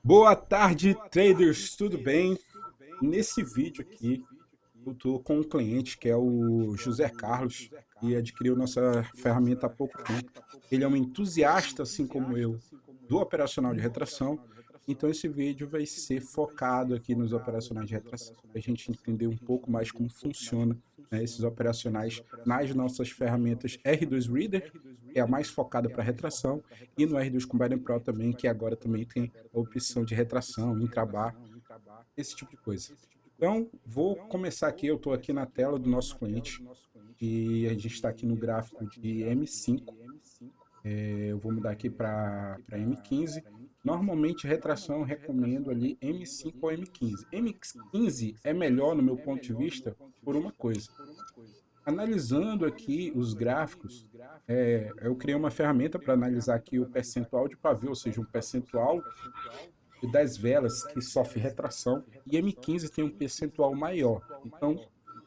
Boa tarde, traders, tudo bem? Nesse vídeo aqui, eu estou com um cliente que é o José Carlos e adquiriu nossa ferramenta há pouco tempo. Ele é um entusiasta, assim como eu, do operacional de retração. Então esse vídeo vai ser focado aqui nos operacionais de retração, para a gente entender um pouco mais como funciona, né, esses operacionais nas nossas ferramentas R2 Reader, que é a mais focada para retração, e no R2 Combine Pro também, que agora também tem a opção de retração, intrabar, esse tipo de coisa. Então, vou começar aqui. Eu estou aqui na tela do nosso cliente e a gente está aqui no gráfico de M5. Eu vou mudar aqui para M15. Normalmente, retração eu recomendo ali M5 ou M15. M15 é melhor, no meu ponto de vista, por uma coisa. Analisando aqui os gráficos, eu criei uma ferramenta para analisar aqui o percentual de pavio, ou seja, um percentual das velas que sofre retração, e M15 tem um percentual maior. Então,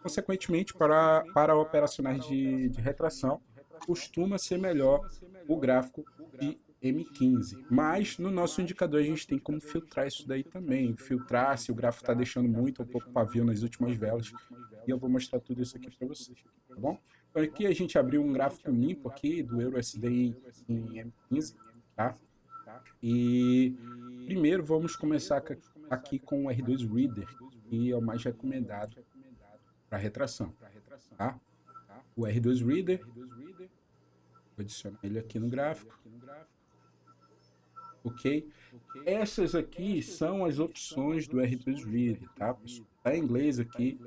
consequentemente, para operacionais de retração, costuma ser melhor o gráfico de M15. Mas no nosso indicador a gente tem como filtrar isso daí também, filtrar se o gráfico está deixando muito ou pouco pavio nas últimas velas. E eu vou mostrar tudo isso aqui para vocês, tá bom? Então aqui a gente abriu um gráfico limpo aqui do EURUSD em M15, tá? E primeiro vamos começar aqui com o R2 Reader, que é o mais recomendado para retração, tá? O R2 Reader, vou adicionar ele aqui no gráfico, ok? Essas aqui são as opções do R2 Reader, tá? Está em inglês aqui,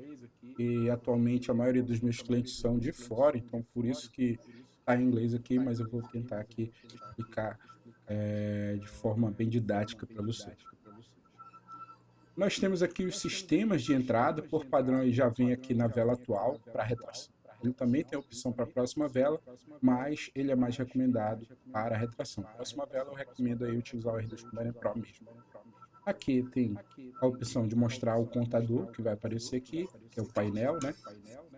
e atualmente a maioria dos meus clientes são de fora, então por isso que está em inglês aqui, mas eu vou tentar aqui explicar de forma bem didática para vocês. Nós temos aqui os sistemas de entrada, por padrão ele já vem aqui na vela atual para retração. Ele também tem a opção para a próxima vela, mas ele é mais recomendado para a retração. Próxima vela eu recomendo aí utilizar o R2 Combine Pro mesmo. Aqui tem a opção de mostrar o contador, que vai aparecer aqui, que é o painel, né?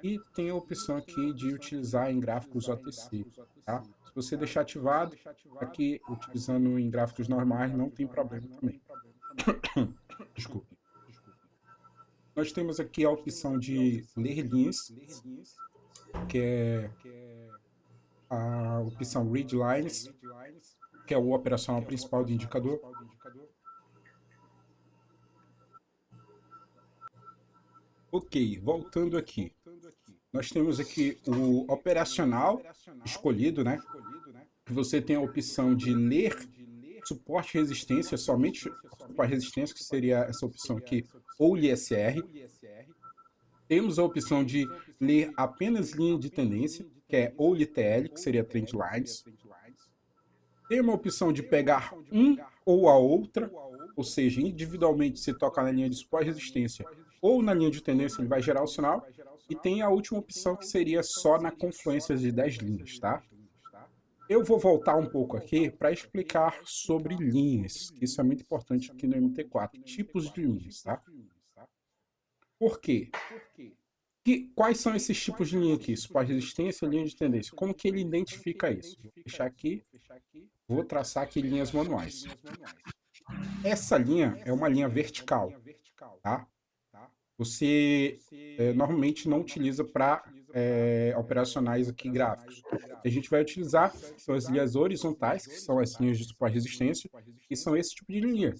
E tem a opção aqui de utilizar em gráficos OTC, tá? Se você deixar ativado, aqui utilizando em gráficos normais não tem problema também. Desculpe. Nós temos aqui a opção de ler linhas, que é a opção Read Lines, que é o operacional principal do indicador. Ok, voltando aqui. Nós temos aqui o operacional escolhido, né? Que você tem a opção de ler suporte e resistência, somente suporte e resistência, que seria essa opção aqui, ou LSR. Temos a opção de ler apenas linha de tendência, que é ou LTL, que seria Trend Lines. Tem uma opção de pegar um ou a outra, ou seja, individualmente se toca na linha de suporte e resistência ou na linha de tendência, ele vai gerar o sinal. E tem a última opção que seria só na confluência de 10 linhas, tá? Eu vou voltar um pouco aqui para explicar sobre linhas, que isso é muito importante aqui no MT4, tipos de linhas, tá? Por quê? Quais são esses tipos de linha aqui? Suporte resistência, linha de tendência. Como que ele identifica isso? Vou fechar aqui, vou traçar aqui linhas manuais. Essa linha é uma linha vertical, tá? Você normalmente não utiliza para operacionais aqui gráficos. A gente vai utilizar são as linhas horizontais, que são as linhas de suporte resistência, e são esse tipo de linha.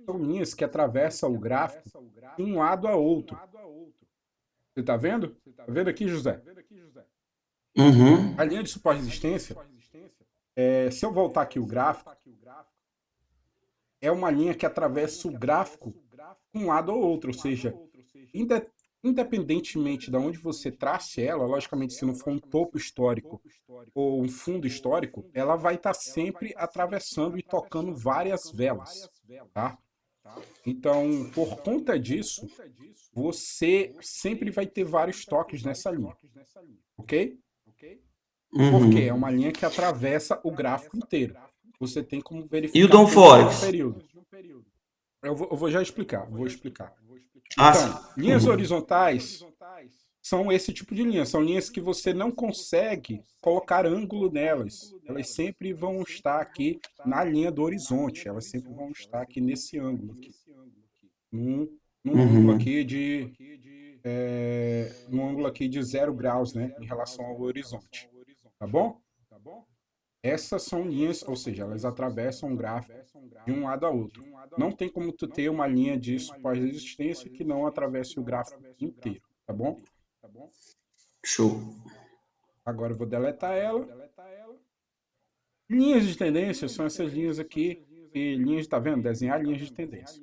São linhas que atravessam o gráfico de um lado a outro. Você está vendo? Está vendo aqui, José? Uhum. A linha de suporte resistência, se eu voltar aqui o gráfico, é uma linha que atravessa o gráfico de um lado ou outro, ou seja, independentemente de onde você trace ela, logicamente, se não for um topo histórico ou um fundo histórico, ela vai estar sempre atravessando e tocando várias velas, tá? Então, por conta disso, você sempre vai ter vários toques nessa linha, ok? Porque é Uhum. uma linha que atravessa o gráfico inteiro. Você tem como E o verificar Dom dentro de um Forex? período. Eu vou já explicar, vou explicar. Ah, sim. Então, linhas Uhum. horizontais são esse tipo de linha. São linhas que você não consegue colocar ângulo nelas. Elas sempre vão estar aqui na linha do horizonte. Elas sempre vão estar aqui nesse ângulo aqui. Num, num ângulo Uhum. aqui de num ângulo aqui de 0 graus, né, em relação ao horizonte. Tá bom? Essas são linhas, ou seja, elas atravessam o gráfico de um lado a outro. Não tem como tu ter uma linha de suporte de resistência que não atravesse o gráfico inteiro, tá bom? Show. Agora eu vou deletar ela. Linhas de tendência são essas linhas aqui, e linhas, tá vendo? Desenhar linhas de tendência.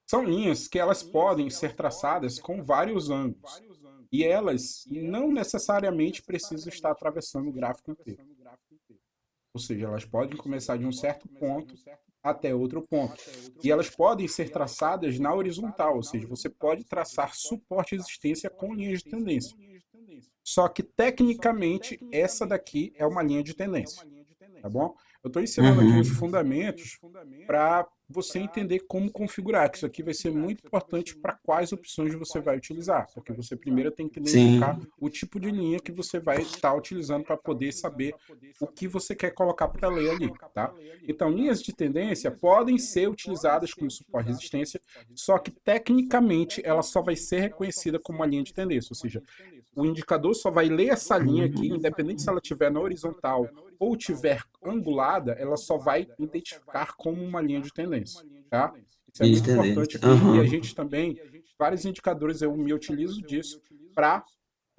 São linhas que elas podem ser traçadas com vários ângulos. E elas não necessariamente precisam estar atravessando o gráfico inteiro. Ou seja, elas podem começar de um certo ponto até outro ponto. E elas podem ser traçadas na horizontal, ou seja, você pode traçar suporte e resistência com linhas de tendência. Só que, tecnicamente, essa daqui é uma linha de tendência. Tá bom? Eu estou ensinando aqui os Uhum. fundamentos para você entender como configurar, que isso aqui vai ser muito importante para quais opções você vai utilizar, porque você primeiro tem que identificar Sim. o tipo de linha que você vai estar utilizando para poder saber o que você quer colocar para ler ali, tá? Então, linhas de tendência podem ser utilizadas como suporte de resistência, só que tecnicamente ela só vai ser reconhecida como uma linha de tendência, ou seja, o indicador só vai ler essa linha aqui, independente se ela estiver na horizontal ou estiver angulada, ela só vai identificar como uma linha de tendência, tá? Isso é Linha de muito importante tendência. aqui e a Aham. gente também, vários indicadores eu me utilizo disso para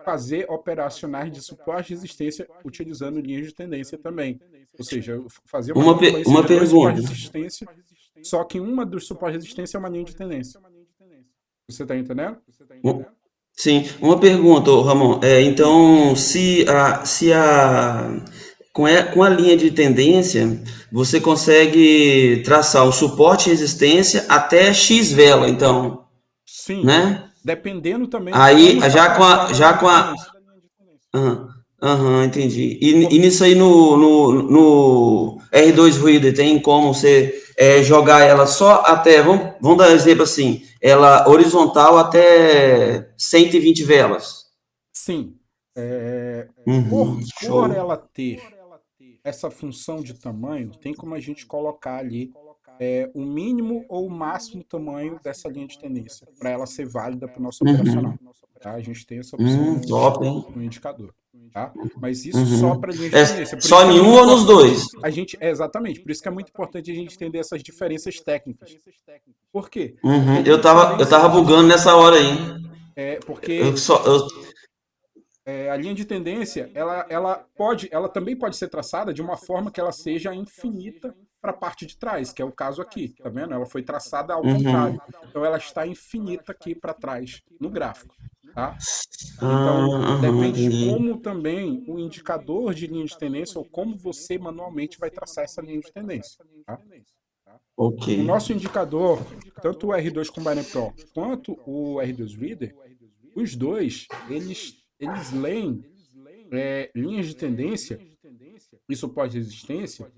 fazer operacionais de suporte e resistência utilizando linhas de tendência também. Ou seja, fazer uma confluência Uma de dois suportes pergunta. de resistência, só que uma dos suportes de resistência é uma linha de tendência. Você está entendendo? Um- Sim, uma pergunta, ô Ramon. Hum. Então, com a linha de tendência, você consegue traçar o suporte e resistência até X vela, então, Sim, né? dependendo também de Aí, como está já com a, traçada a já linha com de a, tendência. aham, aham, entendi. E Por- nisso aí no R2 Reader tem como você jogar ela só até, vamos dar um exemplo assim, ela horizontal até 120 velas. Sim, é, por Show. ela ter essa função de tamanho, tem como a gente colocar ali o mínimo ou o máximo tamanho dessa linha de tendência, para ela ser válida para o nosso operacional. Tá? A gente tem essa opção Top, hein? no indicador. Tá? Mas isso só Uhum. para linhas de É tendência. Por isso só que é em um muito ou nos importante dois? a gente. Exatamente, por isso que é muito importante a gente entender essas diferenças técnicas. Por quê? Porque Uhum. linha de Eu tendência tava bugando existe. nessa hora aí. Eu Porque só, eu, a linha de tendência, ela também pode ser traçada de uma forma que ela seja infinita para a parte de trás, que é o caso aqui, tá vendo? Ela foi traçada ao uhum. contrário. Então ela está infinita aqui para trás no gráfico, tá? Ah, Então aham, depende de entendi. como também o indicador de linha de tendência ou como você manualmente vai traçar essa linha de tendência, tá? Ok. O nosso indicador, tanto o R2 Combiner Pro quanto o R2 Reader, os dois, eles leem linhas de tendência e suporte de resistência,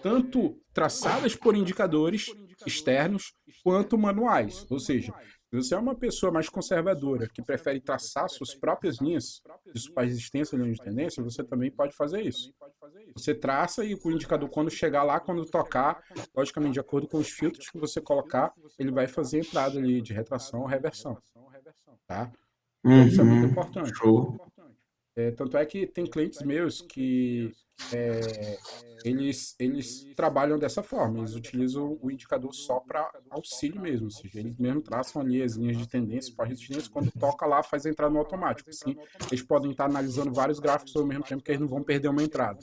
tanto traçadas por indicadores externos quanto manuais. Ou seja, se você é uma pessoa mais conservadora que prefere traçar suas próprias linhas de suporte de resistência e linhas de tendência, você também pode fazer isso. Você traça e o indicador, quando chegar lá, quando tocar, logicamente, de acordo com os filtros que você colocar, ele vai fazer a entrada ali de retração ou reversão. Tá? Então, isso é muito Uhum. importante. Show. Tanto é que tem clientes meus que é, eles trabalham dessa forma, eles utilizam o indicador só para auxílio mesmo, ou seja, eles mesmo traçam ali as linhas de tendência, para resistência, quando toca lá faz a entrada no automático. Assim, eles podem estar analisando vários gráficos ao mesmo tempo que eles não vão perder uma entrada.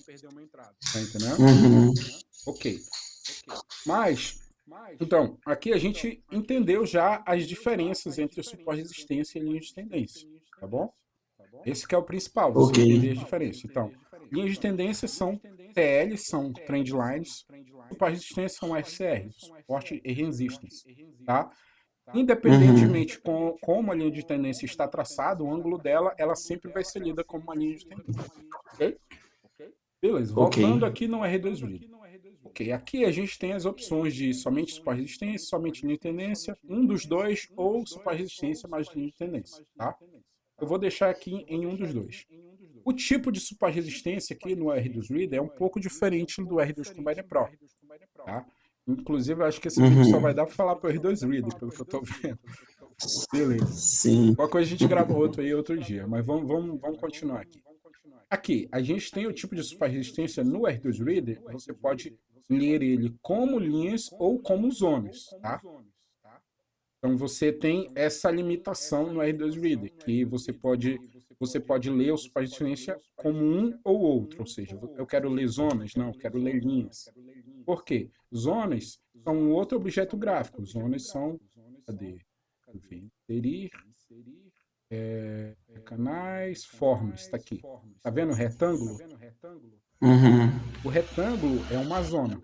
Tá entendendo? Uhum. Ok. Mas, então, aqui a gente entendeu já as diferenças entre o suporte de resistência e linhas de tendência, tá bom? Esse que é o principal, você Ok. entender as diferenças. Então, linhas de tendência são TL, são trend lines, suporte de resistência são SR, suporte e resistance, tá? Uhum. Independentemente com como a linha de tendência está traçada, o ângulo dela, ela sempre vai ser lida como uma linha de tendência, ok? Beleza, Ok. voltando aqui no R2 Reader. Ok, aqui a gente tem as opções de somente superresistência, somente linha de tendência, um dos dois, ou superresistência mais linha de tendência, tá? Eu vou deixar aqui em um dos dois. O tipo de superresistência aqui no R2 Reader é um pouco diferente do R2 Combiner Pro, tá? Inclusive, eu acho que esse vídeo só vai Uhum. dar para falar para o R2 Reader, pelo que eu estou vendo. Beleza. Sim. Qualquer coisa a gente grava outro aí outro dia, mas vamos continuar aqui. Aqui, a gente tem o tipo de superresistência no R2 Reader, você pode ler ele como linhas ou como zonas, tá? Então você tem essa limitação no R2 Reader, que você pode ler a superresistência como um ou outro, ou seja, eu quero ler zonas, não, eu quero ler linhas. Por quê? Zonas são um outro objeto gráfico. Zonas são, cadê? Inserir, canais, formas, está aqui. Tá vendo o retângulo? Uhum. O retângulo é uma zona.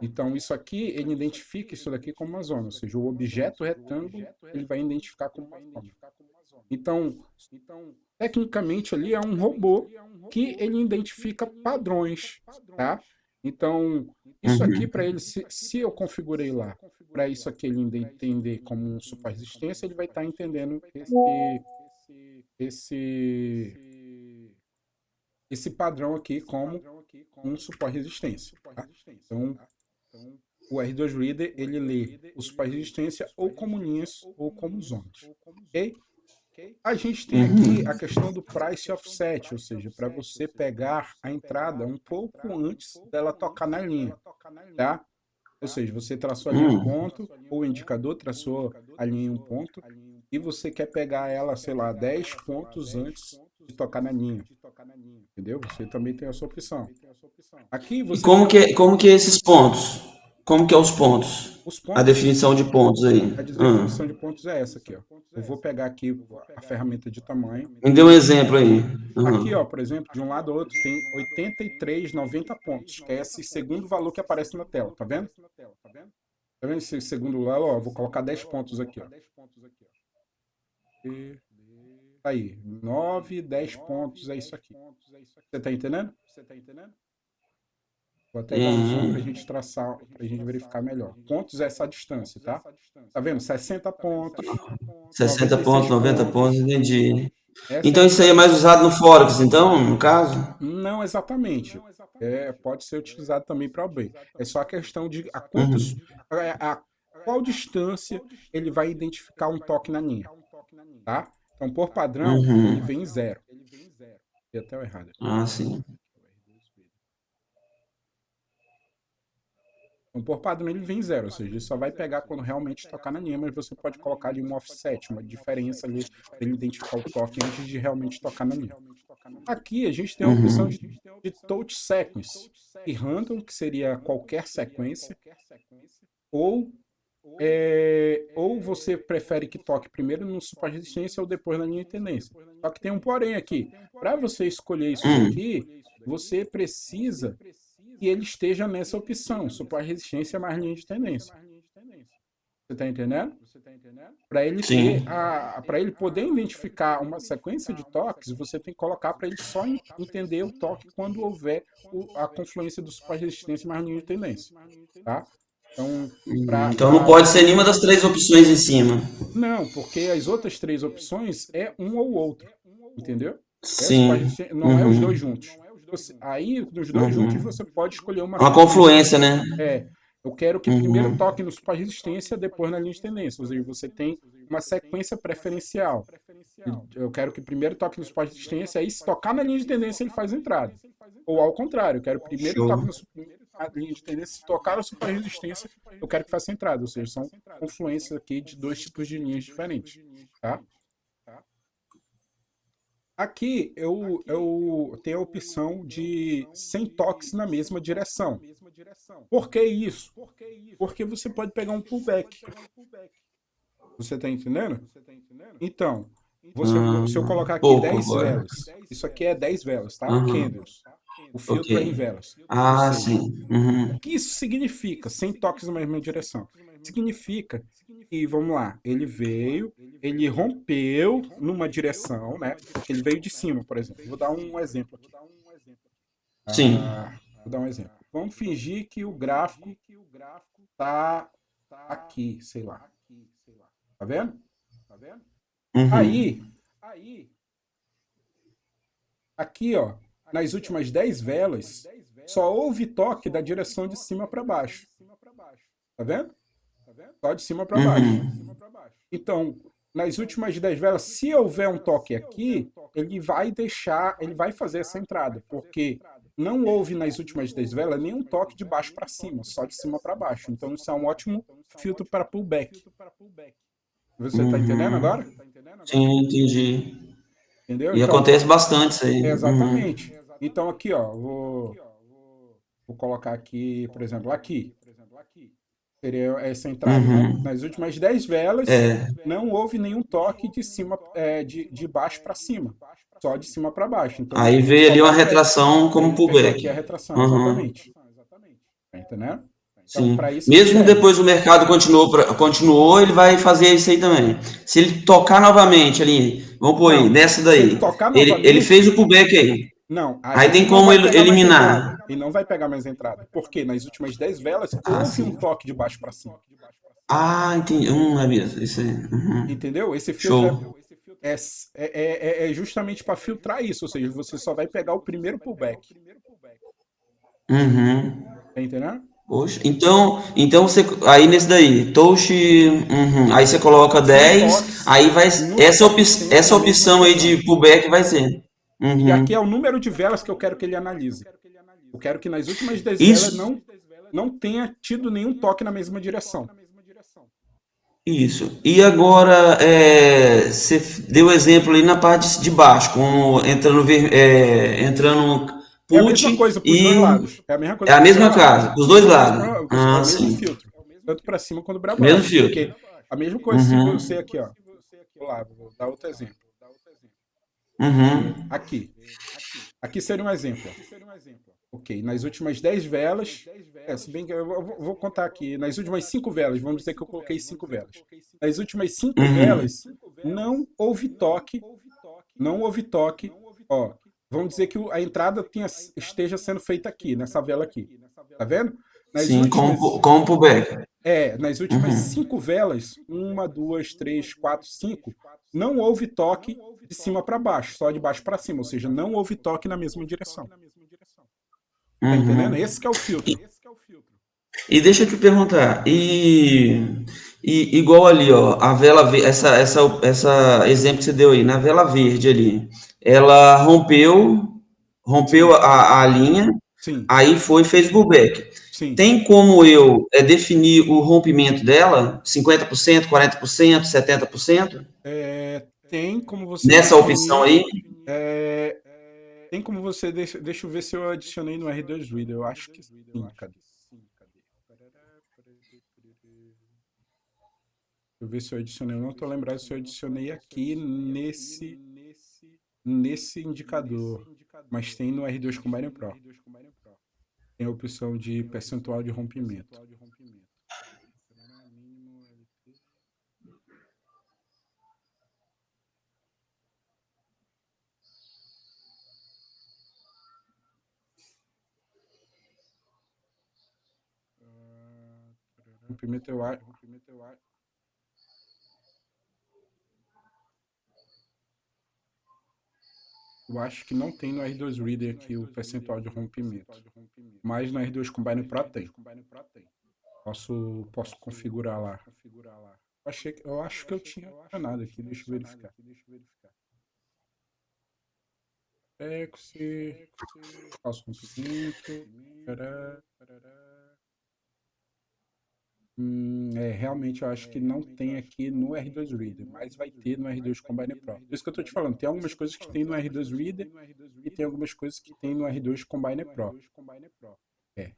Então, isso aqui, ele identifica isso daqui como uma zona, ou seja, o objeto retângulo, ele vai identificar como uma zona. Então, tecnicamente ali é um robô que ele identifica padrões, tá? Então, isso aqui Uhum. para ele, se eu configurei lá, para isso aqui ele entender como um super resistência, ele vai estar entendendo esse, esse padrão aqui como um suporte resistência, tá? Então, o R2 Reader, ele lê o suporte resistência ou como linhas ou como zonas, ok? A gente tem aqui a Uhum. questão do price offset, ou seja, para você pegar a entrada um pouco antes dela tocar na linha, tá? Ou seja, você traçou a linha em um Uhum. ponto, ou o indicador traçou a linha em um ponto, e você quer pegar ela, sei lá, 10 pontos antes de tocar na linha, entendeu? Você também tem essa opção. Aqui E você tem como que é esses pontos? Como que é os pontos? os A pontos. definição de pontos aí. A definição de pontos é essa aqui, ó. Eu vou pegar aqui a ferramenta de tamanho. Me dê um exemplo aí. Aqui, ó, Uhum. por exemplo, de um lado ao outro tem 83,90 pontos, que é esse segundo valor que aparece na tela, tá vendo? Tá vendo esse segundo lá, ó? Vou colocar 10 pontos aqui, ó. E tá aí, 9, 10 pontos, é isso aqui. Você tá entendendo? Vou até dar um zoom para a gente Uhum. traçar, para a gente verificar melhor. Pontos é essa distância, tá? Tá vendo? 60 pontos, 60 96 pontos, 90 pontos, pontos. entendi. Essa é a Então isso aí é mais diferença. usado no Forex, então, no caso? Não exatamente. Pode ser utilizado também para o B. É só a questão de Uhum. a qual distância ele vai identificar um toque na linha, tá? Então, por padrão, ele Uhum. vem em zero. E até o errado aqui. Ah, sim. Então, por padrão, ele vem em zero, ou seja, ele só vai pegar quando realmente tocar na linha, mas você pode colocar ali um offset, uma diferença ali para ele identificar o toque antes de realmente tocar na linha. Aqui a gente tem a opção Uhum. de touch sequence e random, que seria qualquer sequência, ou ou você prefere que toque primeiro no super resistência ou depois na linha de tendência. Só que tem um porém aqui. Para você escolher isso Hum. daqui, você precisa que ele esteja nessa opção, super resistência mais linha de tendência. Você está entendendo? Para ele ter Sim. para ele poder identificar uma sequência de toques, você tem que colocar para ele só entender o toque quando houver a confluência do super resistência mais linha de tendência, tá? Então, Então não pode ser nenhuma das três opções em cima. não, porque as outras três opções é um ou outro, entendeu? Sim. Não é os dois Uhum. juntos. Aí, nos dois juntos, Uhum. você pode escolher uma Uma sequência. confluência, né? Eu quero que primeiro Uhum. toque no super resistência, depois na linha de tendência. Ou seja, você tem uma sequência preferencial. Eu quero que primeiro toque no super resistência, aí se tocar na linha de tendência, ele faz entrada. Ou ao contrário, eu quero primeiro toque Show. na linha de tendência, se tocar no super resistência, eu quero que faça entrada. Ou seja, são confluências aqui de dois tipos de linhas diferentes. Tá? Aqui eu tenho a opção de 100 toques na mesma direção. Por que isso? Porque você pode pegar um pullback. Você está entendendo? Então, se eu colocar aqui Pouco 10 agora. velas, isso aqui é 10 velas, tá? Aham. Candles. O Ok. filtro é em velas. Ou Ah, seja, sim. o Uhum. que isso significa? 100 toques na mesma direção. Significa que, vamos lá, ele veio, ele rompeu numa direção, né? Porque ele veio de cima, por exemplo. Vou dar um exemplo aqui. Sim. Vou dar um exemplo. vamos fingir que o gráfico tá aqui, sei lá. Tá vendo? Uhum. Aí, aqui, ó, nas últimas 10 velas, só houve toque da direção de cima para baixo. Tá vendo? Só de cima para baixo. Uhum. Então, nas últimas 10 velas, se houver um toque aqui, ele vai fazer essa entrada, porque não houve nas últimas 10 velas nenhum toque de baixo para cima, só de cima para baixo. Então, isso é um ótimo filtro para pullback. Você está entendendo Uhum. agora? Sim, entendi. Entendeu? E Então, acontece bastante isso aí. Uhum. exatamente. Então, aqui, ó, vou colocar aqui, por exemplo, aqui. Seria essa entrada, né? Uhum. Nas últimas 10 velas, É. não houve nenhum toque de cima, de baixo para cima, só de cima para baixo. Então, Aí ele veio só ali uma vai retração como ele pegou pullback. aqui a retração, Uhum. exatamente. Tá entendendo? Então, Sim. para isso que Mesmo serve. depois o mercado continuou, ele vai fazer isso aí também. Se ele tocar novamente ali, vamos pôr aí, Não, nessa se ele daí. tocar Ele fez novamente, o pullback aí. não, aí Aí ele tem não como vai pegar mais eliminar. entrada. Ele não vai pegar mais entrada. Porque nas últimas 10 velas Ah, houve um sim. toque de baixo para cima. Ah, entendi. É mesmo. Isso aí. Uhum. Entendeu? Esse filtro Show. é justamente para filtrar isso, ou seja, você só vai pegar o primeiro pullback. Uhum. Tá entendendo? Poxa, então você aí nesse daí, touch, uhum. Aí você coloca Sem 10, toques, aí vai no sempre essa na mesma opção aí de direção. pullback vai ser. E aqui é Uhum. o número de velas que eu quero que ele analise. Eu quero que nas últimas 10 velas Isso, não tenha tido nenhum toque na mesma direção. isso. E agora você deu exemplo aí na parte de baixo, como entrando É a mesma put coisa para os dois e lados. É a mesma é coisa a para os dois mesma lados. casa, os dois lados. É o Ah, mesmo sim. filtro. Tanto para cima quanto para Mesmo baixo. filtro. Porque a mesma coisa se você Uhum. aqui, ó. Vou dar outro exemplo. Uhum. Aqui. Aqui seria um exemplo. Ó. Ok, nas últimas 10 velas, se bem que eu vou contar aqui, nas últimas 5 velas, vamos dizer que eu coloquei 5 velas. Nas últimas 5 Uhum. velas, não houve toque, não houve toque, ó, vamos dizer que a entrada esteja sendo feita aqui, nessa vela aqui, tá vendo? Nas Sim, últimas, como pullback. nas últimas Uhum. 5 velas, uma, duas, três, quatro, cinco, não houve toque de cima para baixo, só de baixo para cima, ou seja, não houve toque na mesma direção. Tá entendendo? Uhum. Esse que é o filtro. E deixa eu te perguntar, e igual ali, ó, a essa exemplo que você deu aí, na vela verde ali, ela rompeu Sim, a linha, sim, aí fez pullback. sim. Tem como eu definir o rompimento dela? 50%, 40%, 70%? Tem como você Nessa opção definir. aí? é, tem como você. Deixa eu ver se eu adicionei no R2 Reader. Eu acho que sim. Cadê? Deixa eu ver se eu adicionei. Eu não estou lembrado se eu adicionei aqui nesse indicador. Mas tem no R2 Combine Pro. Tem a opção de percentual de rompimento. Rompimento eu acho que não tem no R2 Reader aqui o percentual de rompimento. Mas no R2 Combine Pro tem. Posso configurar lá. Eu acho que eu tinha adicionado aqui, deixa eu verificar. Exe, falso rompimento. Parará, parará. Realmente eu acho que não tem aqui no R2 Reader, mas vai ter no R2 Combine Pro. Por isso que eu estou te falando, tem algumas coisas que tem no R2 Reader e tem algumas coisas que tem no R2 Combine Pro. É,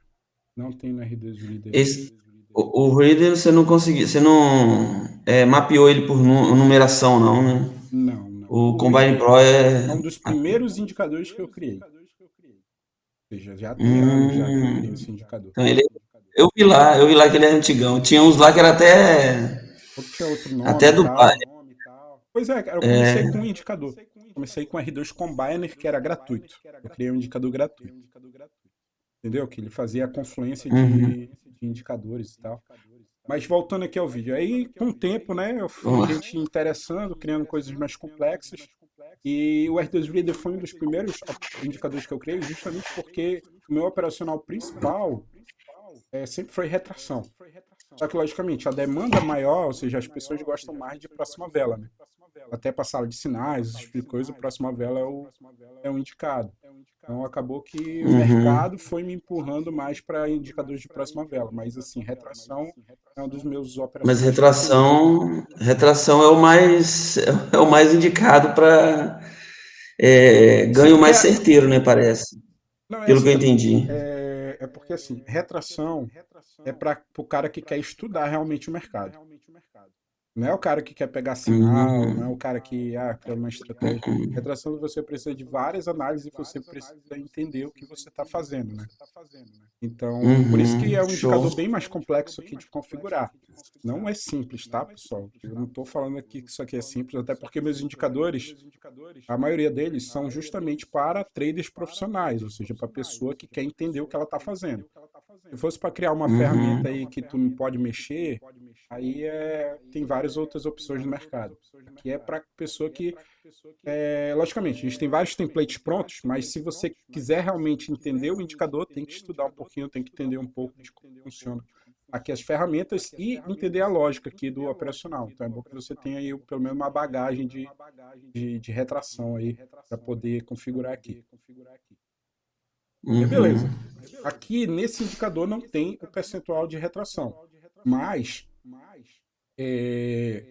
não tem no R2 Reader aqui. Esse, o Reader você não conseguiu, você não mapeou ele por numeração, não, né? Não, não. O O Combine Reader Pro é é. um dos primeiros indicadores que eu criei. Ou seja, já tem anos já que eu criei Hum, esse indicador. então eu vi lá que ele é antigão. Tinha uns lá que era Outro tinha outro nome até e Dubai. tal. Pois é, cara, eu comecei com um indicador. Comecei com R2 Combiner, que era gratuito. Eu criei um indicador gratuito. entendeu? Que ele fazia a confluência Uhum. de indicadores e tal. Mas voltando aqui ao vídeo, aí com o tempo, né, a Vamos lá. gente interessando, criando coisas mais complexas, e o R2 Reader foi um dos primeiros indicadores que eu criei, justamente porque o meu operacional principal sempre foi retração. Só que, logicamente, a demanda maior, ou seja, as pessoas gostam mais de próxima vela, né? Até para sala de sinais, esse tipo de coisa, próxima vela é o indicado. Então, acabou que o Uhum. mercado foi me empurrando mais para indicadores de próxima vela. Mas, assim, retração é um dos meus Mas operacionais preferidos. retração é o mais indicado para Sim, ganho porque... mais certeiro, né? Parece, Não, é pelo que assim, eu entendi. é porque, assim, retração é para o cara que quer estudar realmente o mercado. Não é o cara que quer pegar sinal, não é Uhum. o cara que quer uma estratégia. Retração você precisa de várias análises e você precisa entender o que você está fazendo, né? Então, por isso que Uhum. é um Show. indicador bem mais complexo aqui de configurar. Não é simples, tá, pessoal? Eu não estou falando aqui que isso aqui é simples, até porque meus indicadores, a maioria deles são justamente para traders profissionais, ou seja, para pessoa que quer entender o que ela está fazendo. Se fosse para criar uma ferramenta Uhum. aí que tu não pode mexer, aí tem várias outras opções no mercado. Aqui é para pessoa que, logicamente, a gente tem vários templates prontos, mas se você quiser realmente entender o indicador, tem que estudar um pouquinho, tem que entender um pouco de como funciona aqui as ferramentas e entender a lógica aqui do operacional. Então é bom que você tenha aí pelo menos uma bagagem de retração aí para poder configurar aqui. E Uhum. beleza. Aqui nesse indicador não tem o percentual de retração, mas,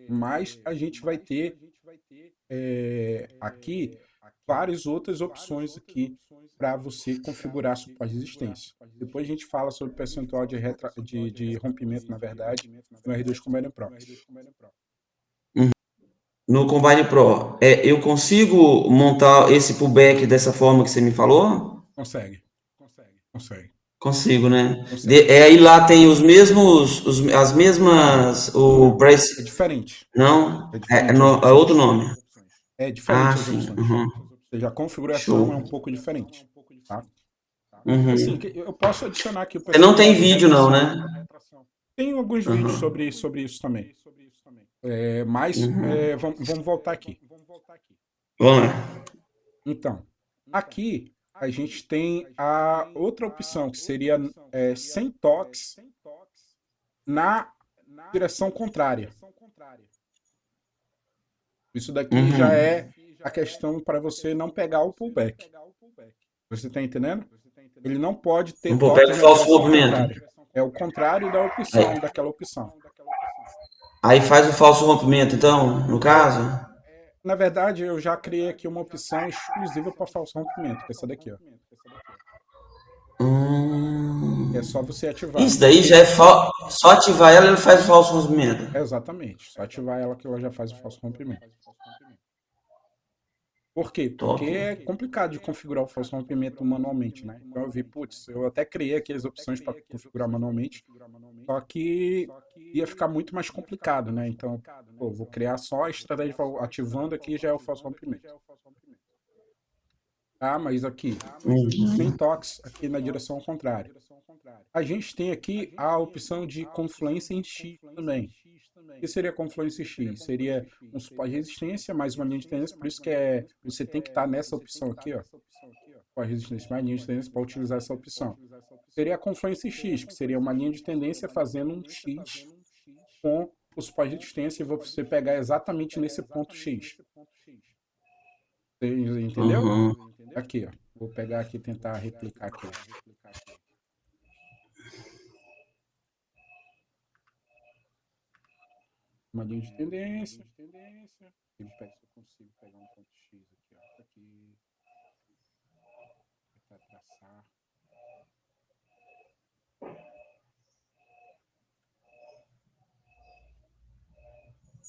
mas a gente vai ter aqui várias outras opções aqui para você configurar suporte de resistência. Depois a gente fala sobre percentual de rompimento, na verdade, no R2 Combine Pro. No Combine Pro, eu consigo montar esse pullback dessa forma que você me falou? Consegue, consegue, Consigo, né? consegue. Aí lá tem os mesmos, as Não, mesmas, o não. É price, diferente. não? É diferente as É outro opções. nome. É Ah, diferente as sim. opções. Uhum. Ou seja, a configuração é um Show. pouco diferente. Tá? Assim, Uhum. eu posso adicionar aqui o Você não percentual tem de vídeo, não, retração. né? Tem alguns vídeos Uhum. sobre isso também. Mas Uhum. vamos voltar aqui. Vamos lá. Então, aqui a gente tem a outra opção, que seria sem toques na direção contrária. Isso daqui já Uhum. é a questão para você não pegar o pullback. Você está entendendo? Ele não pode ter Pô, pega toques o na falso direção rompimento. contrária. É o contrário da Aí, opção, daquela opção. aí faz o falso rompimento, então, no caso. Na verdade, eu já criei aqui uma opção exclusiva para falso rompimento, que é essa daqui, ó. É Hum. só você ativar. Isso daí já é só ativar ela, ele faz o falso rompimento. Exatamente. Só ativar ela que ela já faz o falso rompimento. Por quê? Porque Top. é complicado de configurar o falso rompimento manualmente, né? Então eu vi, putz, eu até criei aqui as opções para configurar manualmente, só que ia ficar muito mais complicado, né? Então, pô, vou criar só a estratégia ativando aqui já é o falso rompimento. Ah, mas aqui, sem Uhum. toques aqui na direção contrária. A gente tem aqui a opção de confluência em X também. O que seria confluência em X? Seria um suporte de resistência mais uma linha de tendência, por isso que você tem que estar nessa opção aqui, ó. Suporte de resistência mais linha de tendência para utilizar essa opção. Seria a confluência em X, que seria uma linha de tendência fazendo um X com o suporte de resistência e você pegar exatamente nesse ponto X. Você entendeu? Uhum. Aqui, ó. Vou pegar aqui e tentar replicar aqui, ó. Uma linha de tendência. Deixa eu ver se eu consigo pegar um ponto X aqui, ó. Aqui. Tentar traçar.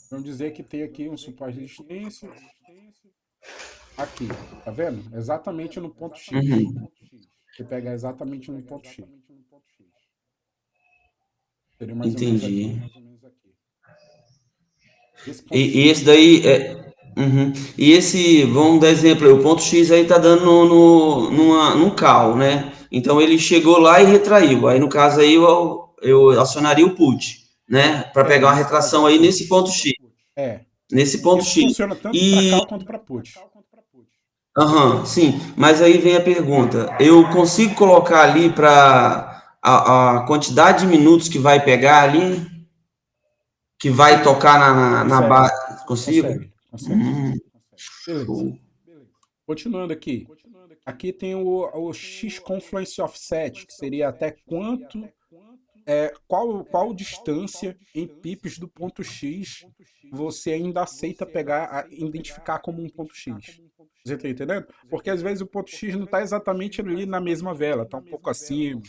Vamos dizer que tem aqui um suporte de resistência. Aqui, tá vendo? Exatamente no ponto X. Uhum. Você pega exatamente no ponto X. Seria mais ou menos aqui. Entendi. Esse ponto E X. esse daí uhum. E esse, vamos dar exemplo, aí, o ponto X aí tá dando num cal, né? Então ele chegou lá e retraiu. Aí no caso aí eu acionaria o put, né? Para pegar uma Nesse caso é retração o aí put. nesse ponto X. É, Nesse ponto isso X. funciona tanto para E call quanto para put. aham, sim, mas aí vem a pergunta: eu consigo colocar ali para a quantidade de minutos que vai pegar ali, que vai Sim, tocar na consegue, base? Consigo? consegue, consegue. Hum, Beleza. show. Continuando aqui. Aqui tem o X Confluence Offset, que seria até qual distância em pips do ponto X você ainda aceita identificar como um ponto X. Você está entendendo? Porque às vezes o ponto X não está exatamente ali na mesma vela, está um pouco acima,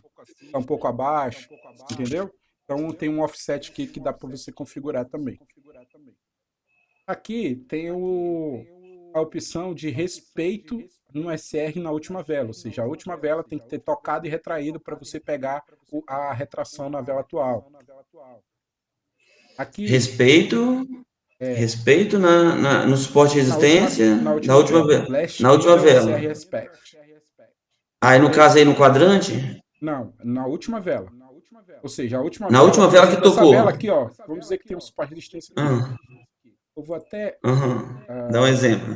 está um pouco abaixo, entendeu? Então tem um offset aqui que dá para você configurar também. Aqui tem a opção de respeito no SR na última vela, ou seja, a última vela tem que ter tocado e retraído para você pegar a retração na vela atual. Aqui, Respeito, é, respeito no suporte de resistência na última vela, Last na última Candle vela. SR Respect. Aí no Respeito, caso aí no quadrante, não, na última vela. Ou seja, a última na vela, última por vela que exemplo, essa vela tocou. aqui, ó, vamos dizer que tem um suporte de resistência aqui. Ah, Eu vou até. aham. Dá um ah, exemplo.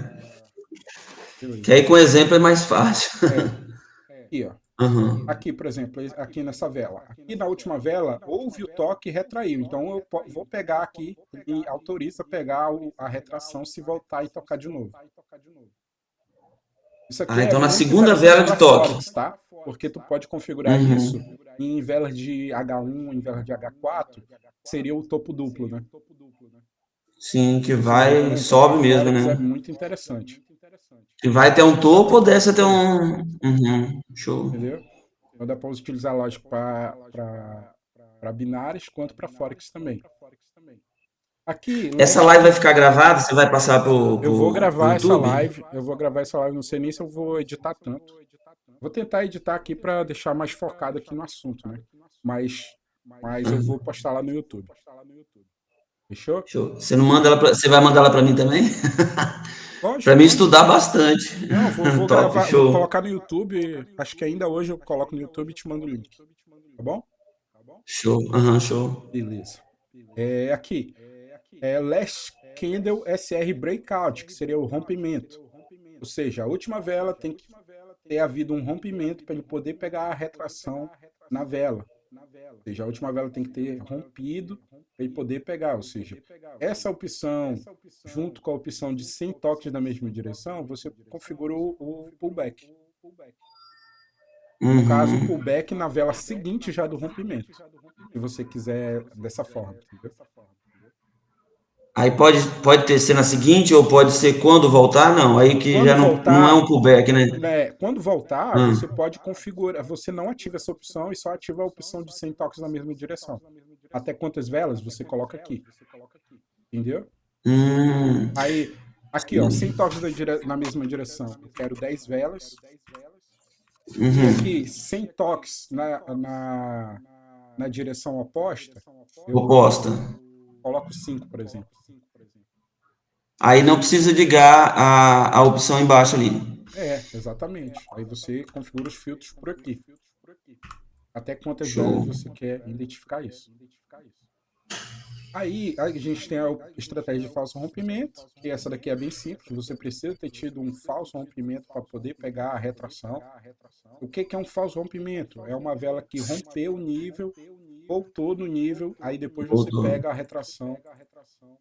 beleza, Que aí deixa com eu. exemplo é mais fácil. Aqui, ó. Aham. Aqui, por exemplo, aqui nessa vela. Aqui na última vela, houve o toque e retraiu. Então eu vou pegar aqui e autoriza pegar a retração se voltar e tocar de novo. Isso aqui Ah, é então na muito segunda interessante vela para de toque. Forex, tá? Porque tu pode configurar isso Uhum. em velas de H1, em velas de H4, seria o topo duplo, né? Sim, que Você tá vai, entendendo? Então, para sobe mesmo, Forex é né? muito interessante. Que vai ter um Isso funciona para topo ou desce Forex até também, um. Uhum. Show. entendeu? Então dá para utilizar, lógico, para binários quanto para Forex também. Aqui, Essa last live vai que ficar gravada? Você vai passar pro YouTube? eu vou gravar essa live, não sei nem se eu vou editar tanto. Vou tentar editar aqui para deixar mais focado aqui no assunto, né? Mas, mas eu vou postar lá no YouTube. Fechou? Show. Você não manda ela você vai mandar ela para mim também? Para Lógico, mim mando. estudar bastante. Não, vou Top, gravar, vou show. colocar no YouTube. Acho que ainda hoje eu coloco no YouTube e te mando o link. Tá bom? Show. Aham, show. Beleza. Aqui. Last Candle SR Breakout, que seria o rompimento. Ou seja, a última vela tem que ter havido um rompimento para ele poder pegar a retração na vela. Ou seja, a última vela tem que ter rompido para ele poder pegar. Ou seja, essa opção, junto com a opção de 100 toques na mesma direção, você configura o pullback. No caso, o Uhum. pullback na vela seguinte já do rompimento. Se você quiser dessa forma, entendeu? Aí pode ter ser na seguinte ou pode ser quando voltar? Não, aí que Quando já não é voltar, um pullback, né? né, quando voltar, Ah, você pode configurar, você não ativa essa opção e só ativa a opção de 100 toques na mesma direção. Até quantas velas você coloca aqui, entendeu? Aí, aqui, ó, 100 sim. toques na mesma direção. Eu quero 10 velas. E Uhum. aqui, 100 toques na direção oposta, Oposta. eu coloco 5, por exemplo. Aí não precisa ligar a opção embaixo ali. Exatamente. Aí você configura os filtros por aqui. Até quantas velas Show. você quer identificar isso. Aí a gente tem a estratégia de falso rompimento, que essa daqui é bem simples. Você precisa ter tido um falso rompimento para poder pegar a retração. O que é um falso rompimento? É uma vela que rompeu o nível, voltou no nível, aí depois você Voltou. pega a retração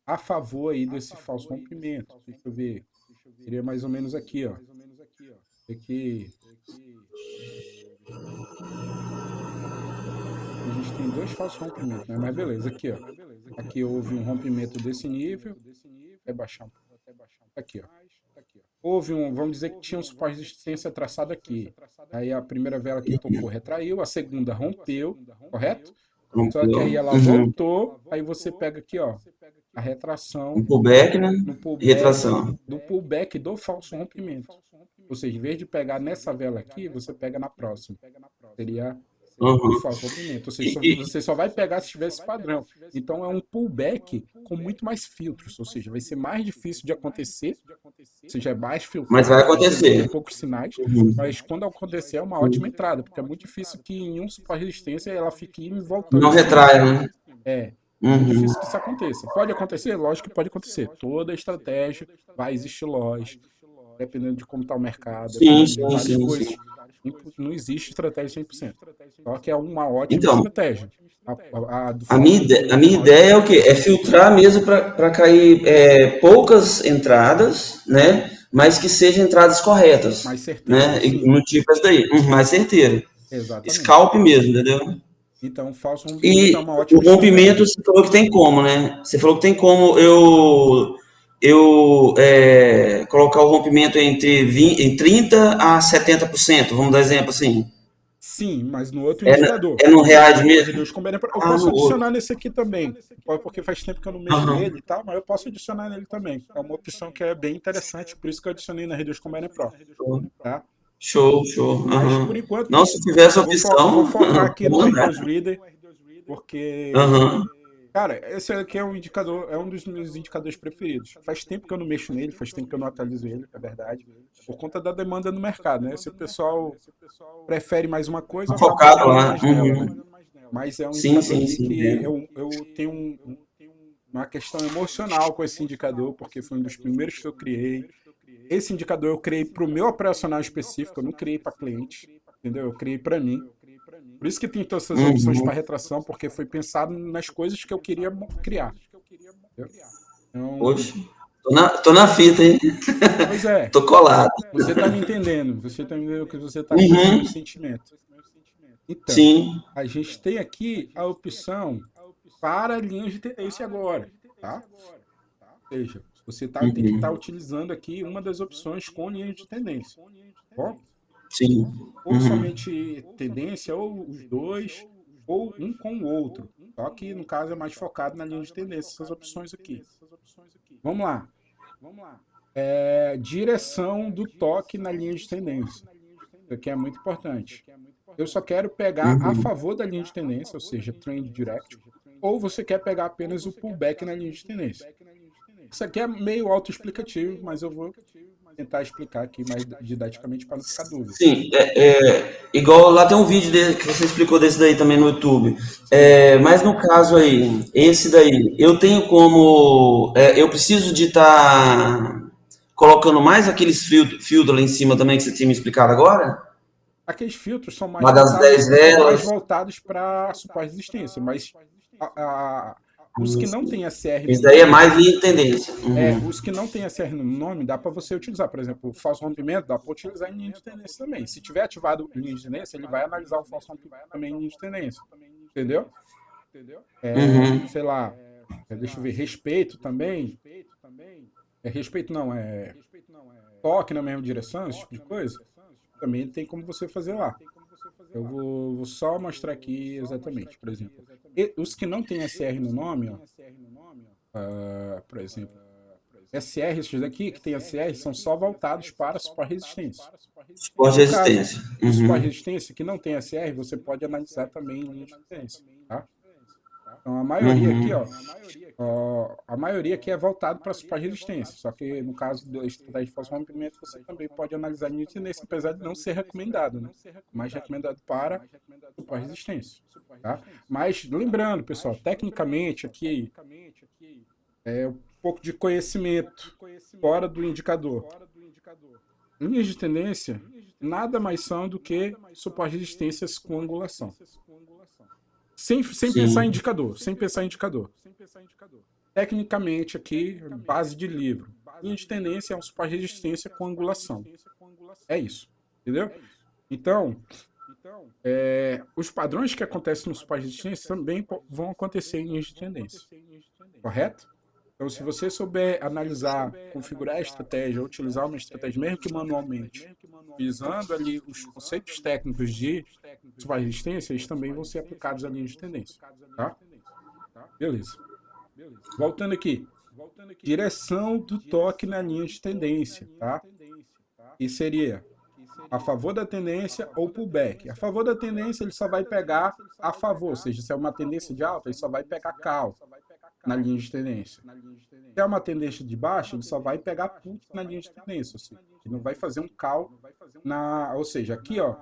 a favor aí desse falso rompimento. Deixa eu ver. Seria mais ou menos aqui, ó. Aqui a gente tem dois falsos rompimentos, né? Mas beleza, aqui, ó. Aqui houve um rompimento desse nível. Vai baixar um pouco. Aqui, ó. Houve vamos dizer que tinha um suporte de resistência traçado aqui. Aí a primeira vela que tocou retraiu, a segunda rompeu, correto? Só que Rompeu. aí ela Uhum. voltou, aí você pega aqui, ó, a retração Um pullback, né? no pullback Retração. do falso rompimento. Ou seja, em vez de pegar nessa vela aqui, você pega na próxima. Seria do Uhum. falso rompimento. Ou E, seja, e- você só vai pegar se tiver esse padrão. Então é um pullback com muito mais filtros, ou seja, vai ser mais difícil de acontecer, ou seja, é mais mas vai filtrado, você vai ter acontecer. poucos sinais, Uhum. mas quando acontecer é uma ótima entrada, porque é muito difícil que em um suporte de resistência ela fique indo e voltando Não em cima. retrai, né? É, é muito Uhum. difícil que isso aconteça. Pode acontecer? Lógico que pode acontecer. Toda estratégia vai existir loss, dependendo de como está o mercado, Sim, dependendo de sim, várias sim, coisas. sim. Não existe estratégia 100%. Só que é uma ótima Então, estratégia. A do falso a rompimento é minha uma ótima ideia é o quê? estratégia. É filtrar mesmo para cair poucas entradas, né? Mas que sejam entradas corretas, Mais certeiro, né? E sim. no tipo essa daí, mais certeiro. Exatamente. Scalp mesmo, entendeu? Então, o falso rompimento é E uma o ótima rompimento, estratégia. você falou que tem como, né? Você falou que tem como colocar o rompimento em 30 a 70%, vamos dar exemplo assim. Sim, mas no outro É, indicador. é no Por exemplo, reais no mesmo? R2 Combine. Eu Ah, posso no adicionar outro. nesse aqui também, porque faz tempo que eu não mexo Aham. nele e tal, mas eu posso adicionar nele também. É uma opção que é bem interessante, por isso que eu adicionei na R2 Combine Pro, tá? Show, show. Mas por Aham. Não, enquanto, se tiver essa vou opção, focar aqui vou no mandar. R2 Reader, porque, Aham. cara, esse aqui é um indicador, é um dos meus indicadores preferidos. Faz tempo que eu não mexo nele, faz tempo que eu não atualizo ele, é verdade, por conta da demanda no mercado, né? Se o pessoal prefere mais uma coisa, Tá eu acabo focado trabalhando lá. mais nela, né? Uhum. Mas é um Sim, indicador sim, aqui sim, que entendo. eu tenho uma questão emocional com esse indicador, porque foi um dos primeiros que eu criei. Esse indicador eu criei para o meu operacional específico, eu não criei para cliente, entendeu? Eu criei para mim. Por isso que tem todas essas opções para Uhum. retração, porque foi pensado nas coisas que eu queria criar. Entendeu? Então, Poxa, tô na fita, hein? pois é, Tô colado. você está me entendendo, você está me entendendo que você está com esse meu Uhum. sentimento. Então, Sim. a gente tem aqui a opção para linhas de tendência agora, tá? Ou seja, você tem que estar Uhum. utilizando aqui uma das opções com linhas de tendência, tá bom? Sim. Ou Uhum. somente tendência, ou os dois, ou um com o outro. Só que no caso é mais focado na linha de tendência, essas opções aqui. Vamos lá. Direção do toque na linha de tendência. Isso aqui é muito importante. Eu só quero pegar a Uhum. favor da linha de tendência, ou seja, trend direct, ou você quer pegar apenas o pullback na linha de tendência. Isso aqui é meio autoexplicativo, mas eu vou tentar explicar aqui mais didaticamente para não ficar dúvida. Sim, igual lá tem um vídeo que você explicou desse daí também no YouTube. Sim. Mas no caso aí, esse daí, eu tenho como. Eu preciso de estar colocando mais aqueles filtros lá em cima também que você tinha me explicado agora? Aqueles filtros Lá das 10 são mais velas. voltados para suporte de resistência, mas os que não têm SR no Esse daí é nome, mais linha de tendência. Uhum. os que não têm SR no nome, dá para você utilizar. Por exemplo, o falso rompimento dá para utilizar em linha de tendência também. Se tiver ativado em linha de tendência, ele vai analisar o falso rompimento também em linha de tendência. Entendeu? Uhum. Sei lá, deixa eu ver, respeito também. Respeito não, toque na mesma direção, esse tipo de coisa. Também tem como você fazer lá. Eu vou só mostrar aqui exatamente, por exemplo. Os que não têm SR no nome, ó, por exemplo, SR, esses daqui que tem SR, são só voltados para suporte resistência. Suporte de No caso resistência. do suporte Uhum. resistência que não tem SR, você pode analisar também em linha de tendência, tá? Então a maioria aqui, Uhum. a maioria aqui é voltado para suporte resistência, só que no caso da estratégia de falso rompimento, você também pode analisar em linha de tendência, apesar de não ser recomendado, né? Mais recomendado para suporte resistência, tá? Mas lembrando, pessoal, tecnicamente aqui é um pouco de conhecimento fora do indicador. Linhas de tendência nada mais são do que suporte de resistências com angulação. Sem pensar em Sim. indicador, sem pensar em indicador. Tecnicamente aqui, base de livro. Linha de tendência é um suporte de resistência com angulação. É isso, entendeu? Então, os padrões que acontecem no suporte de resistência também vão acontecer em linhas de tendência, correto? Então, se você souber analisar, configurar a estratégia, utilizar uma estratégia, mesmo que manualmente, utilizando ali os conceitos técnicos de suporte de resistência, eles também vão ser aplicados à linha de tendência, tá? Beleza. Voltando aqui. Direção do toque na linha de tendência, tá? E seria a favor da tendência ou pullback. A favor da tendência, ele só vai pegar a favor, ou seja, se é uma tendência de alta, ele só vai pegar call na linha de tendência. Se é uma tendência de baixa, ele só vai pegar put na linha de tendência, ou seja, ele não vai fazer um call ou seja, aqui, ó,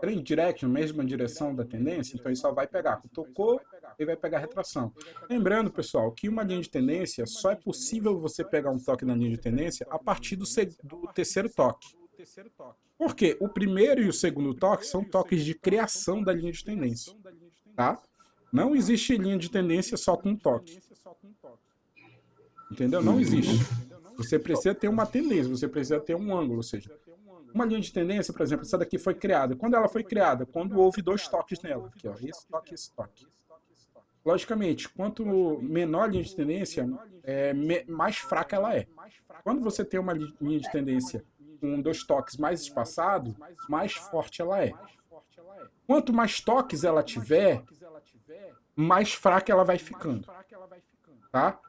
trend direction, mesma direção da tendência, então ele só vai pegar, tocou, ele vai pegar retração. Lembrando, pessoal, que uma linha de tendência só é possível você pegar um toque na linha de tendência a partir do terceiro toque. Por quê? O primeiro e o segundo toque são toques de criação da linha de tendência, tá? Não existe linha de tendência só com um toque. Entendeu? Não existe. Você precisa ter uma tendência, você precisa ter um ângulo, ou seja, uma linha de tendência, por exemplo, essa daqui foi criada. Quando ela foi criada? Quando houve 2 toques nela. Aqui, ó, esse toque e esse toque. Logicamente, quanto menor a linha de tendência, mais fraca ela é. Quando você tem uma linha de tendência com 2 toques mais espaçados, mais forte ela é. Quanto mais toques ela tiver, mais fraca ela vai ficando. Tá?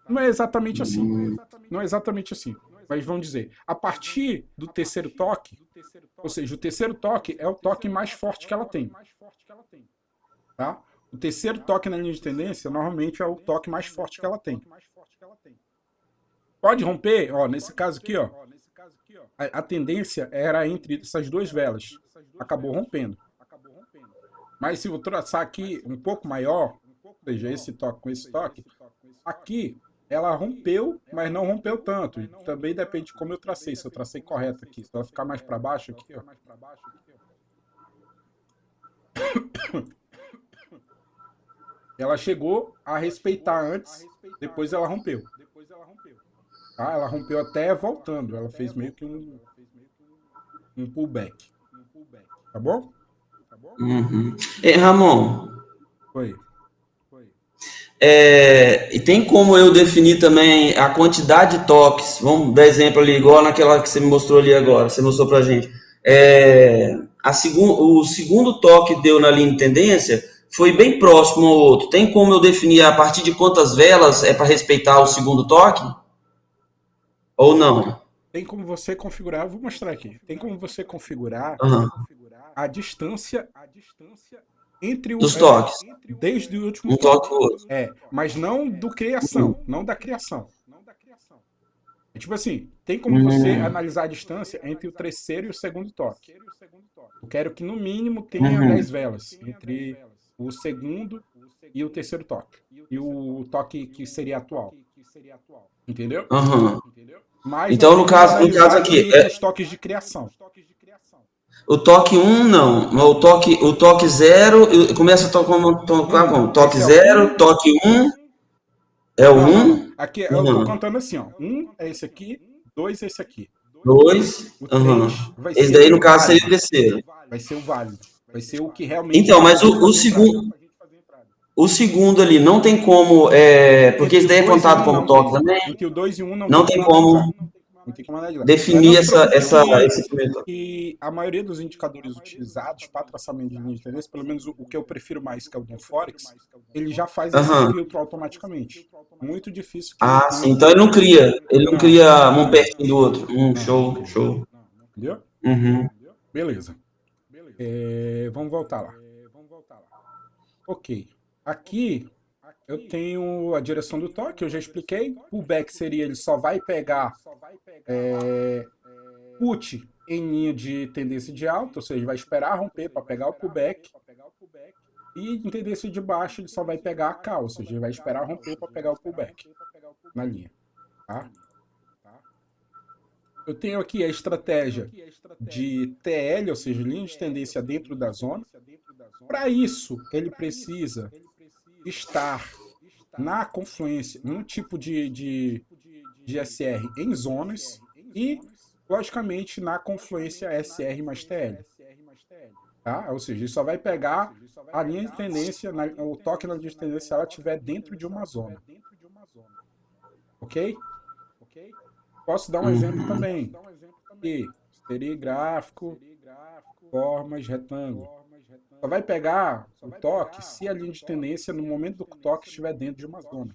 Não é exatamente assim. Não é exatamente assim. Mas vamos dizer, a partir do terceiro toque, ou seja, o terceiro toque é o toque mais forte que ela tem. Tá? O terceiro toque na linha de tendência, normalmente, é o toque mais forte que ela tem. Pode romper, ó, nesse caso aqui, ó, a tendência era entre essas 2 velas. Acabou rompendo. Mas se eu traçar aqui um pouco maior, ou seja, esse toque com esse toque, aqui ela rompeu, mas não rompeu tanto. E também depende de como eu tracei. Se eu tracei correto aqui, se ela ficar mais para baixo aqui, ó. Ela chegou a respeitar antes, depois ela rompeu. Tá? Ela rompeu até voltando. Ela fez meio que um pullback. Tá bom? Uhum. Ramon, Foi. e tem como eu definir também a quantidade de toques? Vamos dar exemplo ali, igual naquela que você me mostrou ali agora, você mostrou pra gente. O segundo toque deu na linha de tendência foi bem próximo ao outro. Tem como eu definir a partir de quantas velas é para respeitar o segundo toque? Ou não? Tem como você configurar, vou mostrar aqui. Tem como você configurar Uhum. a distância entre Dos toques. desde o último Um toque toque. ou outro. Mas não do criação, não da criação. É tipo assim, tem como você Uhum. analisar a distância entre o terceiro e o segundo toque. Eu quero que no mínimo tenha Uhum. 10 velas entre o segundo e o terceiro toque. E o toque que seria atual. Entendeu? Uhum. Mas não Então, tem como no caso analisar aqui, entre os toques de criação. o toque um não. O toque 0 começa a tocar como? Toque Esse é o 0, toque um é o Não, não, não. um. Aqui eu tô Uhum. contando assim, ó. É esse aqui, 2 é esse aqui. 2. O Uhum. 3 vai Esse ser daí, o no caso, seria o válido. terceiro. Vai ser o válido. Vai ser o que realmente Então, dá pra mas gente fazer entrada. o segundo ali não tem como. Porque Entre esse o daí é 2 e o contado 1 como não toque tem. também. Entre o 2 e o 1 não Não tem tem como analisar. como Não tem como analisar. Mas não definir se preocupe esse primeiro toque. que a maioria dos indicadores utilizados para traçamento de linha de tendência, pelo menos o que eu prefiro mais, que é o do Forex, ele já faz esse Aham. filtro automaticamente. Muito difícil que ele Ah, tenha sim. Então que... ele não Não, cria não um cria. pertinho do outro. Não Show, cria. show. Entendeu? Uhum. Beleza. Vamos voltar lá. Ok. Aqui eu tenho a direção do toque, eu já expliquei. Pullback seria, ele só vai pegar put em linha de tendência de alta, ou seja, vai esperar romper para pegar o pullback. E em tendência de baixo, ele só vai pegar a call, ou seja, ele vai esperar romper para pegar o pullback na linha. Tá? Eu tenho aqui a estratégia de TL, ou seja, linha de tendência dentro da zona. Para isso, ele precisa estar na confluência, num tipo de SR em zonas e, logicamente, na confluência SR mais TL. Tá? Ou seja, ele só vai pegar a linha de tendência, o toque na linha de tendência se ela estiver dentro de uma zona. Ok? Posso dar um exemplo Uhum. também. E gráfico, formas, retângulo. Só vai pegar o toque se a linha de tendência, no momento do toque, estiver dentro de uma zona.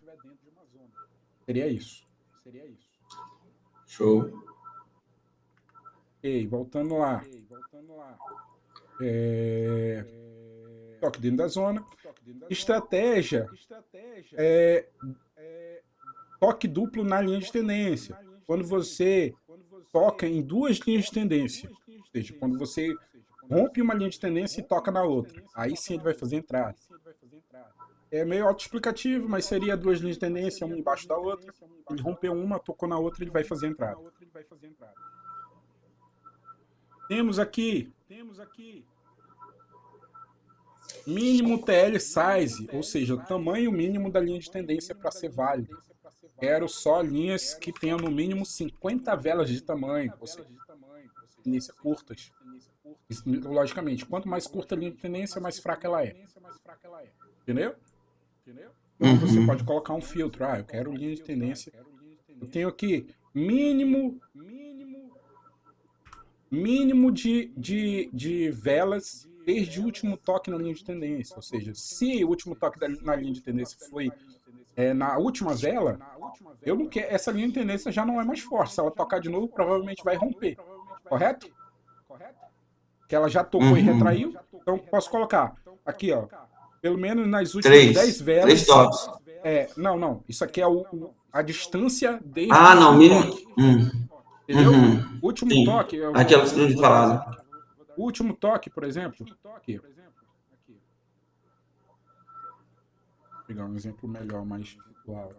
Seria isso. Show. Ok, voltando lá. É, toque dentro da zona. Estratégia é toque duplo na linha de tendência. Quando você toca em duas linhas de tendência. Ou seja, quando você rompe uma linha de tendência e toca na outra. Aí sim ele vai fazer entrada. É meio autoexplicativo, mas seria duas linhas de tendência, uma embaixo da outra. Ele rompeu uma, tocou na outra, ele vai fazer entrada. Temos aqui mínimo TL size, ou seja, o tamanho mínimo da linha de tendência para ser válido. Quero só linhas que tenham no mínimo 50 velas de tamanho, ou seja, tendência curtas. Isso, logicamente, quanto mais curta a linha de tendência, mais fraca ela é. Entendeu? Então você pode colocar um filtro. Eu quero linha de tendência. Eu tenho aqui mínimo de velas desde o último toque na linha de tendência. Ou seja, se o último toque na linha de tendência foi na última vela, eu não quero, essa linha de tendência já não é mais forte. Se ela tocar de novo, provavelmente vai romper. Correto? Que ela já tocou e retraiu. Então posso colocar aqui, ó, pelo menos nas últimas 10 velas. 3 toques. Não. Isso aqui é a distância desde Ah, não, o mínimo. toque. Entendeu? Último Sim. toque. Aquela que você falado. O último toque, por exemplo. Aqui. Vou pegar um exemplo melhor, mais visual.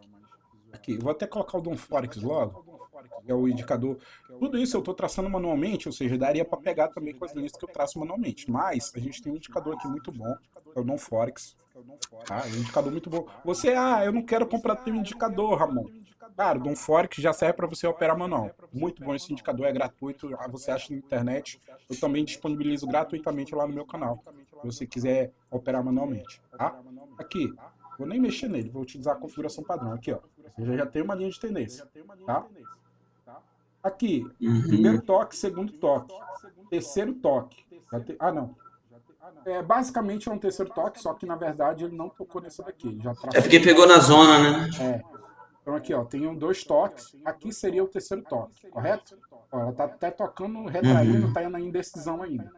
Aqui, vou até colocar o Dom Forex logo, que é o indicador. Tudo isso eu estou traçando manualmente, ou seja, daria para pegar também com as linhas que eu traço manualmente. Mas a gente tem um indicador aqui muito bom, que é o Dom Forex. Tá? É um indicador muito bom. Eu não quero comprar teu indicador, Ramon. Cara, o Dom Forex já serve para você operar manual. Muito bom esse indicador, é gratuito. Você acha na internet. Eu também disponibilizo gratuitamente lá no meu canal, se você quiser operar manualmente. Tá? Aqui, vou nem mexer nele, vou utilizar a configuração padrão. Aqui, ó. Você já tem uma linha de tendência. Tá? Aqui, primeiro toque, segundo toque, terceiro toque. Não. Basicamente é um terceiro toque, só que na verdade ele não tocou nessa daqui. Ele já É porque pegou na zona, né? Então aqui, ó, tem 2 toques. Aqui seria o terceiro toque, correto? Ó, ela tá até tocando, retraindo, tá na indecisão ainda.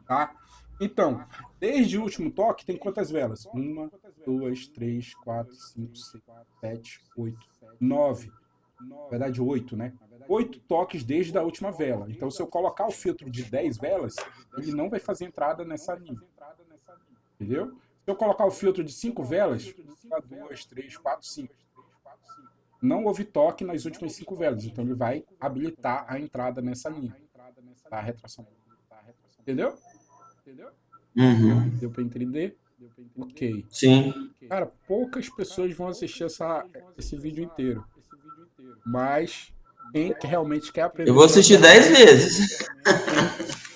Tá? Então, desde o último toque, tem quantas velas? 1, 2, 3, 4, 5, 6, 7, 8, 9. Na verdade, 8, né? 8 toques desde a última vela. Então, se eu colocar o filtro de 10 velas, ele não vai fazer entrada nessa linha. Entendeu? Se eu colocar o filtro de 5 velas, 1, 2, 3, 4, 5. Não houve toque nas últimas 5 velas. Então, ele vai habilitar a entrada nessa linha. Tá? A retração. Entendeu? Deu para entender? Ok. Sim. Cara, poucas pessoas vão assistir esse vídeo inteiro. Mas quem realmente quer aprender... Eu vou assistir 10 vezes.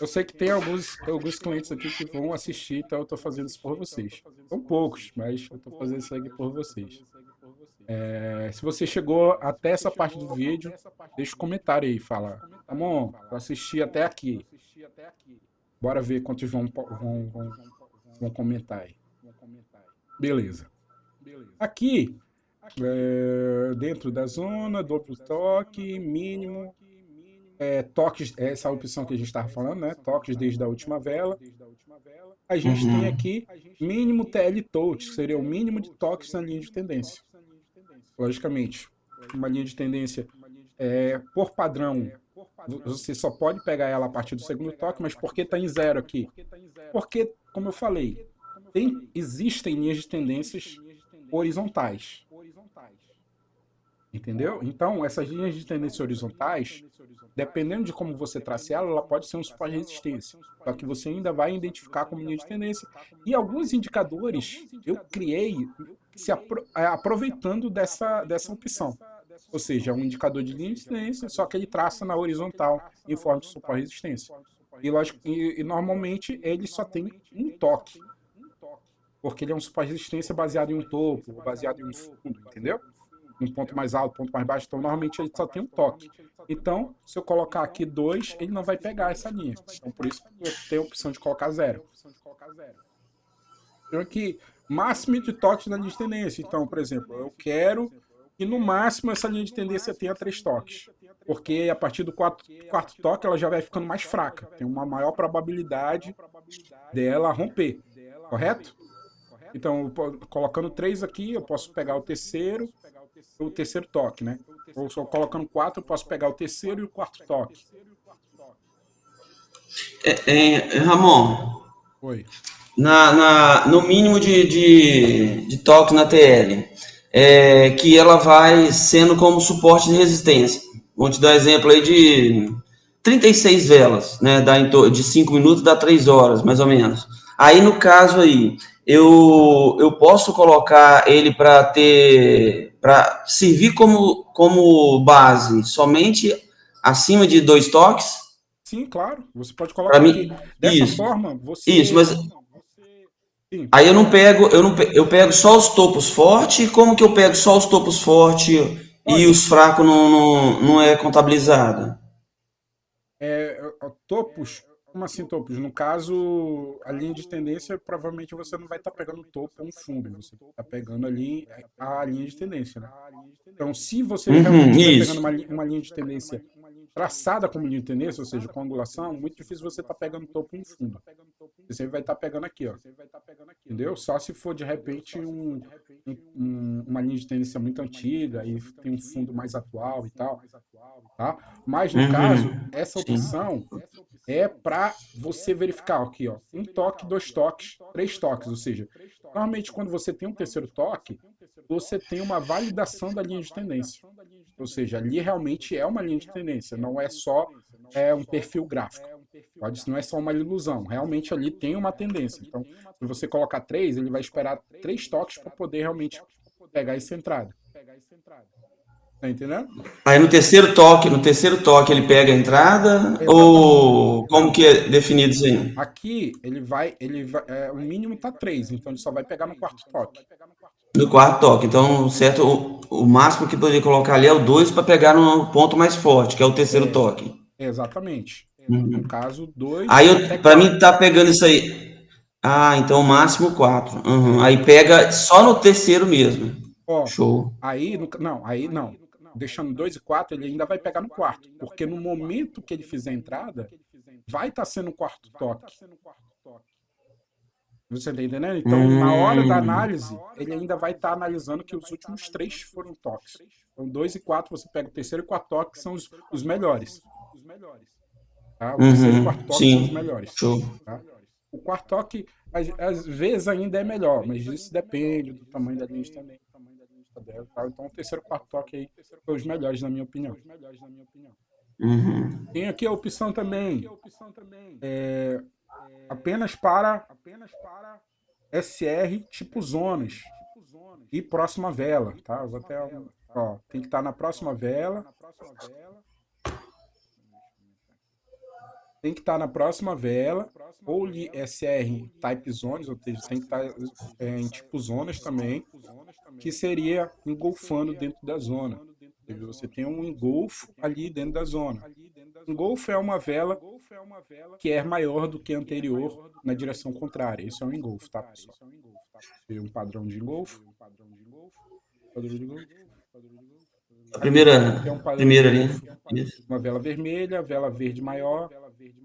Eu sei que tem alguns clientes aqui que vão assistir, então eu estou fazendo isso por vocês. São poucos, mas eu estou fazendo isso aqui por vocês. Se você chegou até essa parte do vídeo, deixa um comentário aí, fala: Ramon, eu assisti até aqui. Bora ver quantos vão comentar aí. Beleza. Aqui, dentro da zona, duplo toque, mínimo, toques, essa opção que a gente estava falando, né? Toques desde a última vela. A gente tem aqui mínimo TL touch, que seria o mínimo de toques na linha de tendência. Logicamente, uma linha de tendência, por padrão, você só pode pegar ela a partir do segundo toque, mas por que está em 0 aqui? Porque, como eu falei, existem linhas de tendências horizontais. Entendeu? Então, essas linhas de tendência horizontais, dependendo de como você trace ela pode ser um suporte de resistência. Só que você ainda vai identificar como linha de tendência. E alguns indicadores eu criei aproveitando dessa opção. Ou seja, é um indicador de linha de tendência, só que ele traça na horizontal em forma de suporte de resistência. E normalmente ele só tem um toque. Porque ele é um suporte de resistência baseado em um topo, baseado em um fundo, entendeu? Um ponto mais alto, ponto mais baixo, então normalmente ele só tem um toque. Então, se eu colocar aqui 2, ele não vai pegar essa linha. Então, por isso eu tenho a opção de colocar 0. Então, aqui, máximo de toques na linha de tendência. Então, por exemplo, eu quero que no máximo essa linha de tendência tenha 3 toques. porque a partir do quarto toque ela já vai ficando mais fraca. Tem uma maior probabilidade dela romper, correto? Então, colocando 3 aqui, eu posso pegar o terceiro toque, né? Ou só colocando 4, eu posso pegar o terceiro e o quarto toque. Ramon, Oi. no mínimo de toque na TL, que ela vai sendo como suporte de resistência. Vamos te dar exemplo aí de 36 velas, né? Dá de 5 minutos, dá 3 horas, mais ou menos. Aí, no caso aí, eu posso colocar ele para servir como base somente acima de 2 toques? Sim, claro. Você pode Para colocar aqui. mim, Dessa isso. forma, Isso, você. mas Sim, aí pode falar. eu pego só os topos fortes. Como que eu pego só os topos fortes e Olha, os fracos não é contabilizado? topos. Como assim topos? No caso, a linha de tendência, provavelmente você não vai estar pegando topo ou um fundo. Você está pegando ali a linha de tendência, né? Então, se você realmente Uhum, estiver pegando isso. uma linha de tendência traçada como linha de tendência, ou seja, com angulação, muito difícil você estar pegando topo em fundo. Você sempre vai estar pegando aqui, ó. Entendeu? Só se for de repente uma linha de tendência muito antiga e tem um fundo mais atual e tal, tá? Mas no caso, Uhum, essa sim. opção é para você verificar aqui, ó, um toque, dois toques, três toques, ou seja, normalmente quando você tem um terceiro toque, você tem uma validação da linha de tendência. Ou seja, ali realmente é uma linha de tendência, não é só um perfil gráfico. Pode, não é só uma ilusão, realmente ali tem uma tendência. Então, se você colocar 3, ele vai esperar 3 toques para poder realmente pegar essa entrada. Tá entendendo? Aí no terceiro toque ele pega a entrada Exatamente. ou como Não, que é definido isso aí? aqui o mínimo tá 3, então ele só vai pegar no quarto toque. No quarto toque. Então, certo, o máximo que poderia colocar ali é o 2 para pegar no ponto mais forte, que é o terceiro É, toque. exatamente. No Uhum. caso, 2 Aí, até para mim, 4. tá pegando isso aí. Ah, então o máximo 4. Uhum. É, Aí pega só no terceiro mesmo. ó, Show. aí não. Deixando 2 e 4, ele ainda vai pegar no quarto, porque no momento que ele fizer a entrada, vai estar sendo o quarto toque. Você está entendendo? Então, na hora da Hum, análise, ele ainda vai estar analisando que os últimos 3 foram toques. Então, 2 e 4, você pega o terceiro e quarto toque, que são os melhores. Tá? O terceiro e quarto toque são os sim. melhores. Show. Tá? O quarto toque, às vezes, ainda é melhor, mas isso depende do tamanho da lista dela. Tá? Então, o terceiro e quarto toque aí são os melhores, na minha opinião. Uhum. Tem aqui a opção também, apenas para SR tipo zonas e próxima vela, tá? Eu vou até, ó, tem que estar na próxima vela, tem que estar na próxima vela, ou SR type zones, ou seja, tem que estar em tipo zonas também, que seria engolfando dentro da zona. Você tem um engolfo ali dentro da zona. Engolfo é uma vela que é maior do que a anterior na direção contrária. Isso é um engolfo, tá, pessoal? Tem um padrão de engolfo. Padrão de engolfo. A Aqui, primeira, isso aqui é um padrão de primeira ali. engolfo. Isso. Uma vela vermelha, vela verde maior.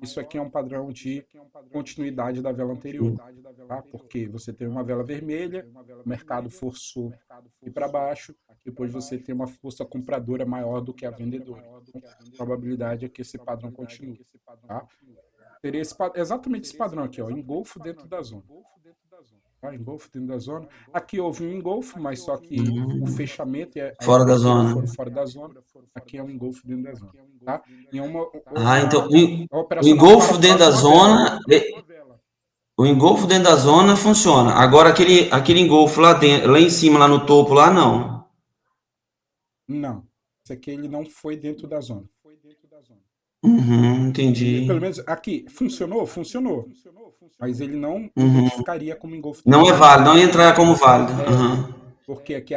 Isso aqui é um padrão de continuidade da vela anterior. Tá? Porque você tem uma vela vermelha, o mercado forçou ir para baixo, depois você tem uma força compradora maior do que a vendedora. Então, a probabilidade é que esse padrão continue. Tá? Seria exatamente esse padrão aqui, ó, engolfo dentro da zona. Tá? Engolfo dentro da zona. Aqui houve um engolfo, mas só que o fechamento e a Fora da abertura zona. foram fora da zona. Aqui é um engolfo dentro da zona. Tá? E é Ah, então operacional para a próxima vela. o engolfo dentro da zona funciona. Agora aquele engolfo lá dentro, lá em cima, lá no topo, lá não. Não. Esse aqui ele não foi dentro da zona. Uhum, Pelo entendi. menos aqui, funcionou? Funcionou. Mas ele não Uhum. identificaria como engolfo dentro Não da é zona. válido, não entrar como válido. Uhum. Porque aqui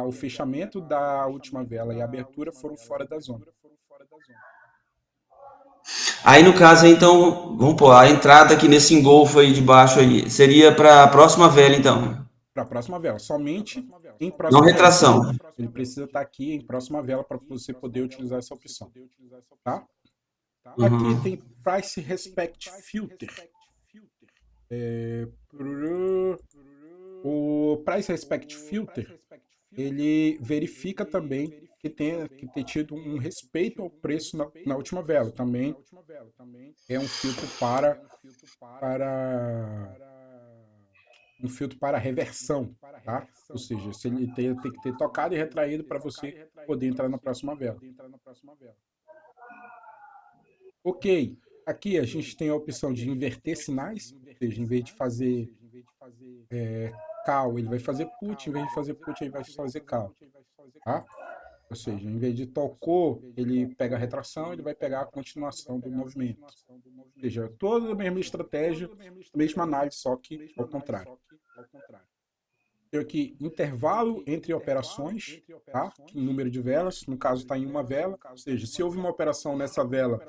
o fechamento da última vela e a abertura foram fora da zona. Aí no caso, então, vamos pôr, a entrada aqui nesse engolfo aí de baixo aí, seria para a próxima vela, então. para a próxima vela. Somente em Não próxima vela. retração. Ele precisa estar aqui em próxima vela para você poder utilizar essa opção. Tá? Aqui tem Price Respect Filter. O Price Respect Filter, ele verifica também que ter tido um respeito ao preço na última vela. Também é um filtro um filtro para reversão, tá? Ou seja, se ele tem que ter tocado e retraído para você poder entrar na próxima vela. Ok, aqui a gente tem a opção de inverter sinais, ou seja, em vez de fazer call, ele vai fazer put, em vez de fazer put, ele vai fazer call, tá? Ou seja, em vez de tocou, ele pega a retração, ele vai pegar a continuação do movimento. Ou seja, toda a mesma estratégia, mesma análise, só que ao contrário. Tem aqui intervalo entre operações, tá? Número de velas, no caso está em uma vela, ou seja, se houve uma operação nessa vela,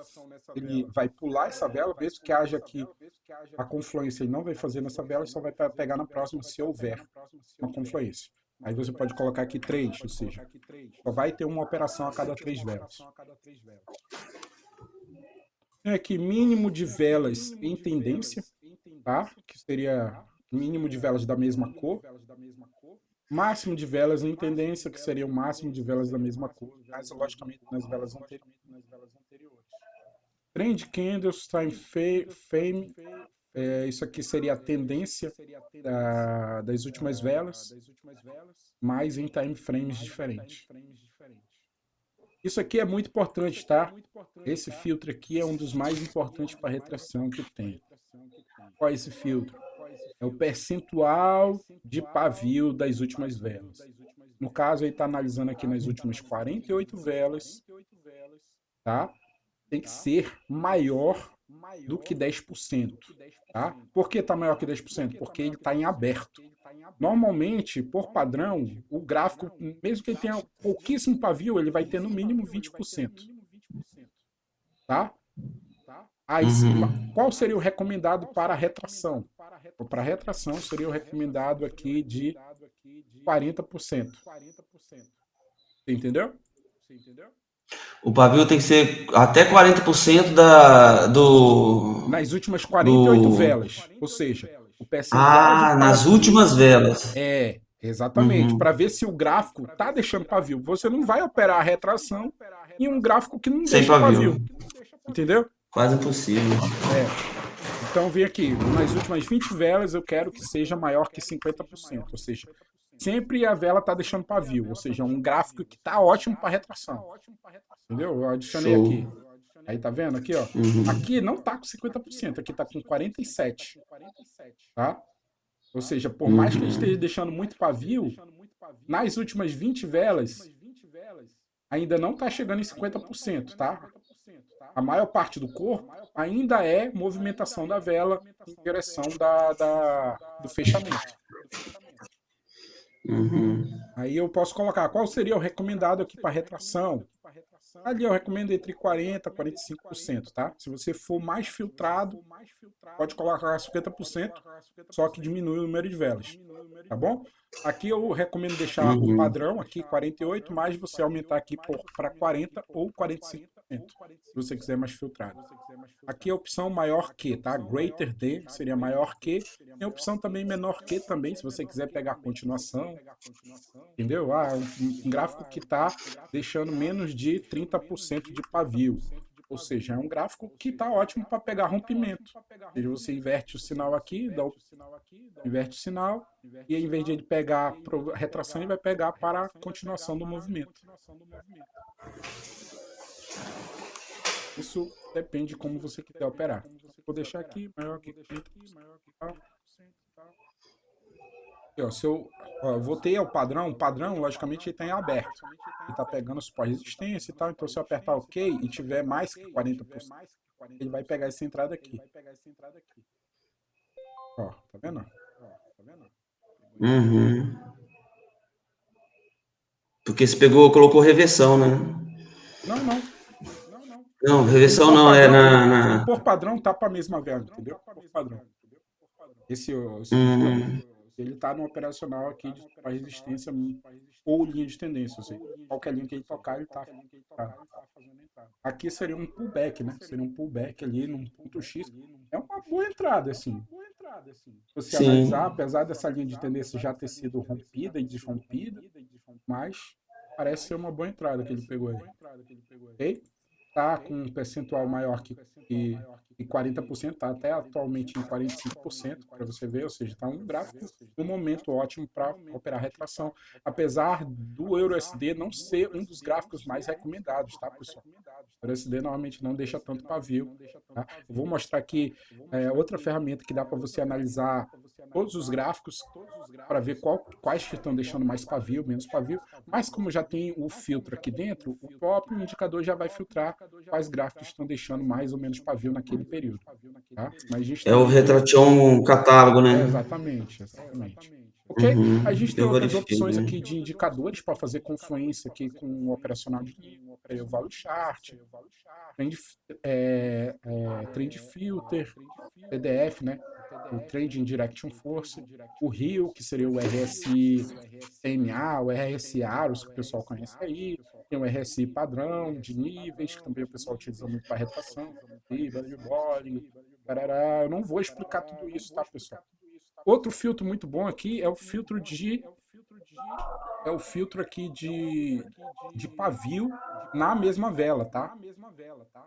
ele vai pular essa vela, mesmo que haja aqui a confluência, ele não vai fazer nessa vela, só vai pegar na próxima se houver uma confluência. Aí você pode colocar aqui 3, ou seja, só vai ter uma operação a cada 3 velas. Tem aqui mínimo de velas em tendência, tá? Que seria mínimo de velas da mesma cor. Máximo de velas em tendência, que seria o máximo de velas da mesma cor, mas logicamente nas velas anteriores. Trend Candles, Time Frame, isso aqui seria a tendência das últimas velas, mas em time frames diferentes. Isso aqui é muito importante, tá? Esse filtro aqui é um dos mais importantes para retração que tem. Qual é esse filtro? É o percentual de pavio das últimas velas. No caso, ele está analisando aqui nas últimas 48 velas, tá? Tem que ser maior do que 10%, tá? Por que está maior que 10%? Porque ele está em aberto. Normalmente, por padrão, o gráfico, mesmo que ele tenha pouquíssimo pavio, ele vai ter no mínimo 20%, tá? Aí, qual seria o recomendado para a retração? Para a retração, seria o recomendado aqui de 40%. Entendeu? O pavio tem que ser até 40% nas últimas 48 velas. Ou seja, o percentual de pavio. Nas últimas velas. Exatamente. Para ver se o gráfico está deixando pavio. Você não vai operar a retração em um gráfico que não deixa pavio. Entendeu? Quase impossível. Então, vem aqui. Nas últimas 20 velas, eu quero que seja maior que 50%. Ou seja, sempre a vela está deixando pavio. Ou seja, um gráfico que está ótimo para retração. Entendeu? Eu adicionei aqui. Aí tá vendo aqui, ó? Aqui não tá com 50%, aqui tá com 47%. Tá? Ou seja, por mais que a gente esteja deixando muito pavio, nas últimas 20 velas, ainda não tá chegando em 50%, tá? A maior parte do corpo ainda é movimentação da vela em direção do fechamento. Aí eu posso colocar qual seria o recomendado aqui para retração. Ali eu recomendo entre 40% e 45%, tá? Se você for mais filtrado, pode colocar 50%, só que diminui o número de velas, tá bom? Aqui eu recomendo deixar o padrão, aqui 48%, mas você aumentar aqui para 40% ou 45%, se você quiser mais filtrado. Aqui a opção maior que, tá? Greater than seria maior que. Tem a opção também menor que também, se você quiser pegar a continuação. Entendeu? Um gráfico que está deixando menos de 30% de pavio. Ou seja, é um gráfico que está ótimo para pegar rompimento. Ou seja, você inverte o sinal aqui, inverte o sinal, e em vez de ele pegar a retração, ele vai pegar para a continuação do movimento. Isso depende de como você quiser operar. Vou deixar aqui, maior que 30%. Se eu voltei ao padrão, o padrão, logicamente, ele está em aberto. Ele está pegando suporte de resistência e tal. Então, se eu apertar OK e tiver mais que 40%, ele vai pegar essa entrada aqui. Ó, tá vendo? Porque você colocou reversão, né? Não, reversão não, por padrão tá para a mesma vela, entendeu? Por padrão. Esse Ele está no operacional aqui para resistência ou linha de tendência, ou seja, qualquer linha que ele tocar, ele está. Aqui seria um pullback, né? Seria um pullback ali num ponto X. É uma boa entrada, assim. Se você analisar, Sim, apesar dessa linha de tendência já ter sido rompida e desrompida, mas parece ser uma boa entrada que ele pegou aí. Ok? Tá com um percentual maior que 40%, está até atualmente em 45%, para você ver, ou seja, está um gráfico, um momento ótimo para operar retração, apesar do EURUSD não ser um dos gráficos mais recomendados, tá, pessoal? O EURUSD normalmente não deixa tanto pavio, tá? Eu vou mostrar aqui outra ferramenta que dá para você analisar todos os gráficos para ver quais que estão deixando mais pavio, menos pavio, mas como já tem o filtro aqui dentro, o próprio indicador já vai filtrar quais gráficos estão deixando mais ou menos pavio naquele período. Tá? Mas a gente é tem o aqui. Retration catálogo, né? Exatamente, exatamente. Ok? A Uhum, gente tem eu outras verifiquei, opções né? aqui de indicadores para fazer confluência aqui com o operacional de linha, o Value Chart, Trend, Trend Filter, TDF, né? O Trading Direction Force, o RIO, que seria o RSI TMA, o RSI AROS, que o pessoal conhece aí, tem o RSI padrão de níveis, que também o pessoal utiliza muito para retração, value body, tarará. Eu não vou explicar tudo isso, tá, pessoal? Outro filtro muito bom aqui é o filtro aqui de pavio na mesma vela, tá?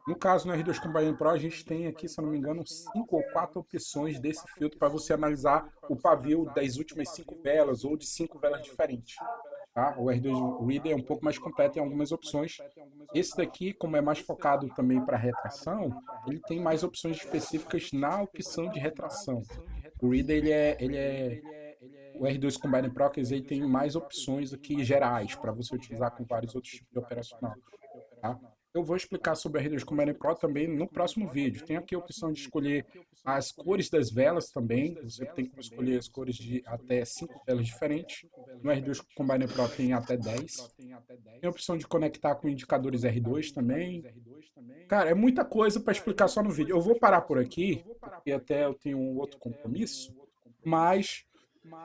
No caso, no R2 Combine Pro, a gente tem aqui, se eu não me engano, 5 ou 4 opções desse filtro para você analisar o pavio das últimas 5 velas ou de 5 velas diferentes. Tá? O R2 Reader é um pouco mais completo em algumas opções. Esse daqui, como é mais focado também para retração, ele tem mais opções específicas na opção de retração. O Reader, o R2 Combine Pro, quer dizer, ele tem mais opções aqui gerais para você utilizar com vários outros tipos de operacional. Tá? Eu vou explicar sobre a Reader Combine Pro também no próximo vídeo. Tem aqui a opção de escolher as cores das velas também. Você tem como escolher as cores de até 5 velas diferentes. No R2 Combine Pro tem até 10. Tem a opção de conectar com indicadores R2 também. Cara, é muita coisa para explicar só no vídeo. Eu vou parar por aqui, porque até eu tenho um outro compromisso, mas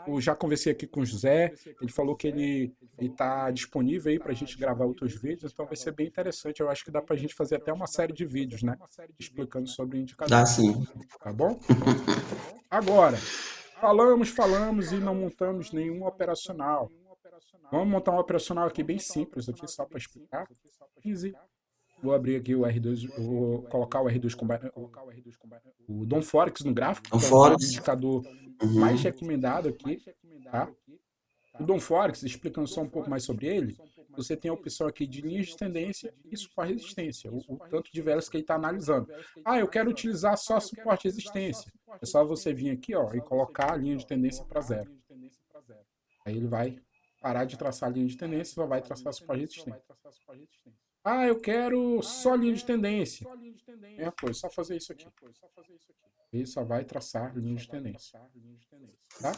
eu já conversei aqui com o José, ele falou que ele está disponível aí para a gente gravar outros vídeos, então vai ser bem interessante. Eu acho que dá para a gente fazer até uma série de vídeos, né? Explicando sobre o Dá indicador. sim. Tá bom? Agora, falamos e não montamos nenhum operacional. Vamos montar um operacional aqui bem simples, aqui só para explicar. 15. Vou abrir aqui o R2, vou colocar o R2 o Dom Forex no gráfico, Então, que é o Forex. indicador mais Uhum. recomendado aqui, tá? O Dom Forex, explicando só um pouco mais sobre ele, você tem a opção aqui de linhas de tendência e suporte e resistência, o tanto de velas que ele está analisando. Ah, eu quero utilizar só suporte e resistência. É só você vir aqui ó, e colocar a linha de tendência para 0. Aí ele vai parar de traçar a linha de tendência e só vai traçar suporte e resistência. Ah, eu quero só linha de tendência. É, pô, só fazer isso aqui. Ele só vai traçar linha de tendência. Tá?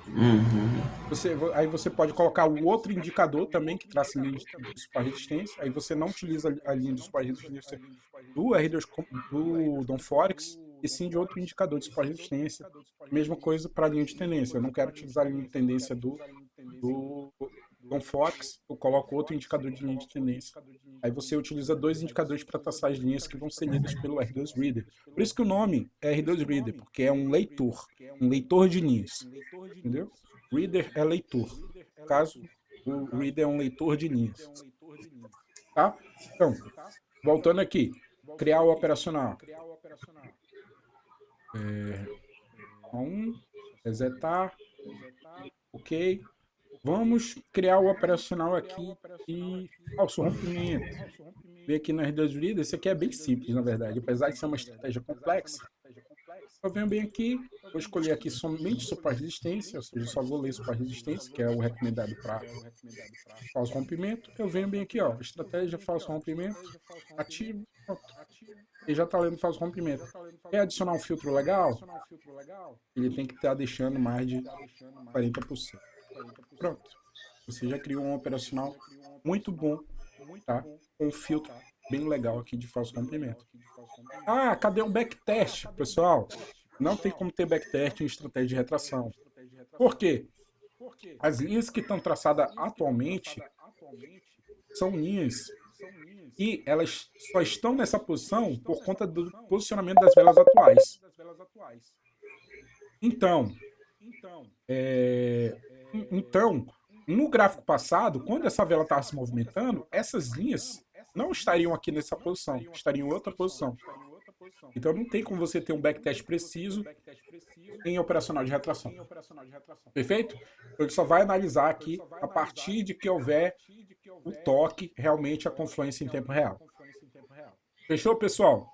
Uhum. Aí você pode colocar o outro indicador também que traça linha de suporte resistência. Aí você não utiliza a linha de suporte resistência do R2 do Dom Forex, e sim de outro indicador de suporte resistência. Mesma coisa para a linha de tendência. Eu não quero utilizar a linha de tendência do Dom Forex, eu coloco outro indicador de linha de tendência. Aí você utiliza 2 indicadores para traçar as linhas que vão ser lidas pelo R2 Reader. Por isso que o nome é R2 Reader, porque é um leitor de linhas. Entendeu? Reader é leitor. No caso, o Reader é um leitor de linhas. Tá? Então, voltando aqui. Criar o operacional. Resetar. Ok. Vamos criar o operacional aqui e falso rompimento. Vem aqui no R2 Reader. Isso aqui é bem simples, na verdade. Apesar de ser uma estratégia complexa, eu venho bem aqui, vou escolher aqui somente suporte resistência, ou seja, eu só vou ler suporte resistência, que é o recomendado para falso rompimento. Eu venho bem aqui, ó, estratégia falso rompimento, ativo, pronto. E já está lendo falso rompimento. Quer adicionar um filtro legal? Ele tem que estar deixando mais de 40%. Pronto. Você já criou um operacional muito bom, tá? Com um filtro bem legal aqui de falso rompimento. Ah, cadê o backtest, pessoal? Não tem como ter backtest em estratégia de retração. Por quê? As linhas que estão traçadas atualmente são linhas e elas só estão nessa posição por conta do posicionamento das velas atuais. Então, é, então, no gráfico passado, quando essa vela estava se movimentando, essas linhas não estariam aqui nessa posição, estariam em outra posição. Então não tem como você ter um backtest preciso em operacional de retração. Perfeito? Ele só vai analisar aqui a partir de que houver o toque, realmente a confluência em tempo real. Fechou, pessoal?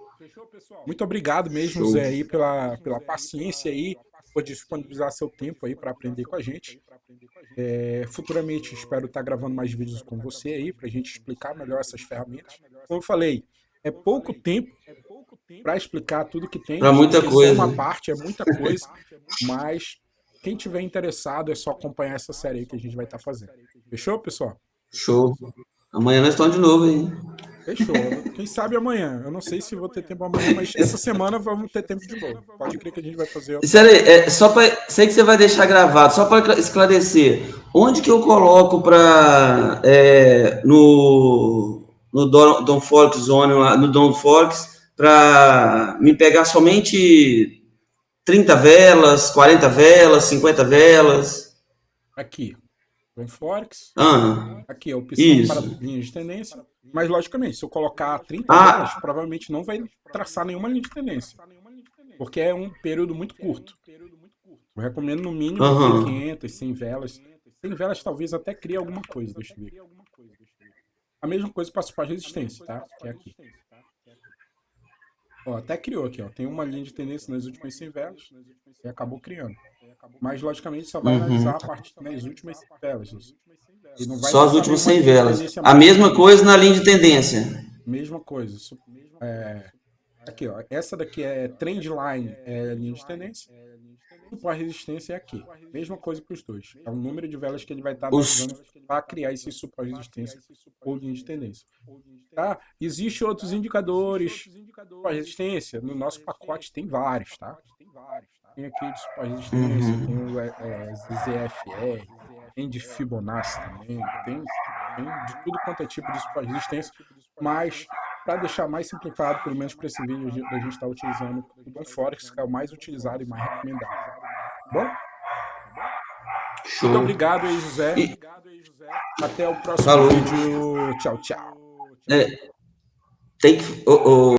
Muito obrigado mesmo, Show. Zé, aí, pela paciência aí, por disponibilizar seu tempo aí para aprender com a gente. Futuramente espero estar gravando mais vídeos com você aí, para a gente explicar melhor essas ferramentas. Como eu falei, é pouco tempo para explicar tudo que tem. Para muita Expliquei só uma coisa. parte, é muita coisa, mas quem tiver interessado é só acompanhar essa série aí que a gente vai estar fazendo. Fechou, pessoal? Show. Amanhã nós estamos de novo, hein? Fechou. Quem sabe amanhã. Eu não sei se vou ter tempo amanhã, mas essa semana vamos ter tempo de novo. Pode crer que a gente vai fazer. Sério, só para. Sei que você vai deixar gravado, só para esclarecer. Onde que eu coloco para. No Don Forex Zone, lá, no Don Forex, para me pegar somente 30 velas, 40 velas, 50 velas? Aqui, o Forex. Ah, Aqui é a opção para isso. linhas de tendência. Mas, logicamente, se eu colocar 30 velas, Ah, provavelmente não vai traçar nenhuma linha de tendência. Porque é um período muito curto. Eu recomendo no mínimo aqui aham. 500, 100 velas. 100 velas talvez até crie alguma coisa, deixa eu ver. A mesma coisa para suporte e resistência, tá? Que é aqui. Ó, até criou aqui, ó. Tem uma linha de tendência nas últimas 100 velas e acabou criando. Mas, logicamente, só vai Uhum. analisar a partir das últimas velas. E não vai Só as traçar últimas nenhuma 100 linha de velas. tendência A máxima mesma aqui. coisa na linha de tendência. Mesma coisa. Aqui, ó. Essa daqui é trend line, é linha de tendência. Suporte e resistência é aqui. Mesma coisa para os dois. É o número de velas que ele vai estar Os, analisando para criar esse suporte e resistência ou linha de tendência. Tá? Existem outros indicadores para resistência. No nosso pacote tem vários, tá? Tem aqui de suporte e resistência, tem uhum. o ZFR, tem de Fibonacci também, tem de tudo quanto é tipo de suporte e resistência, mas para deixar mais simplificado, pelo menos para esse vídeo, a gente está utilizando o Don Forex, que é o mais utilizado e mais recomendado. Bom? Muito Show. obrigado aí, José. E Até o próximo falou. vídeo. Tchau, tchau. É, tem que.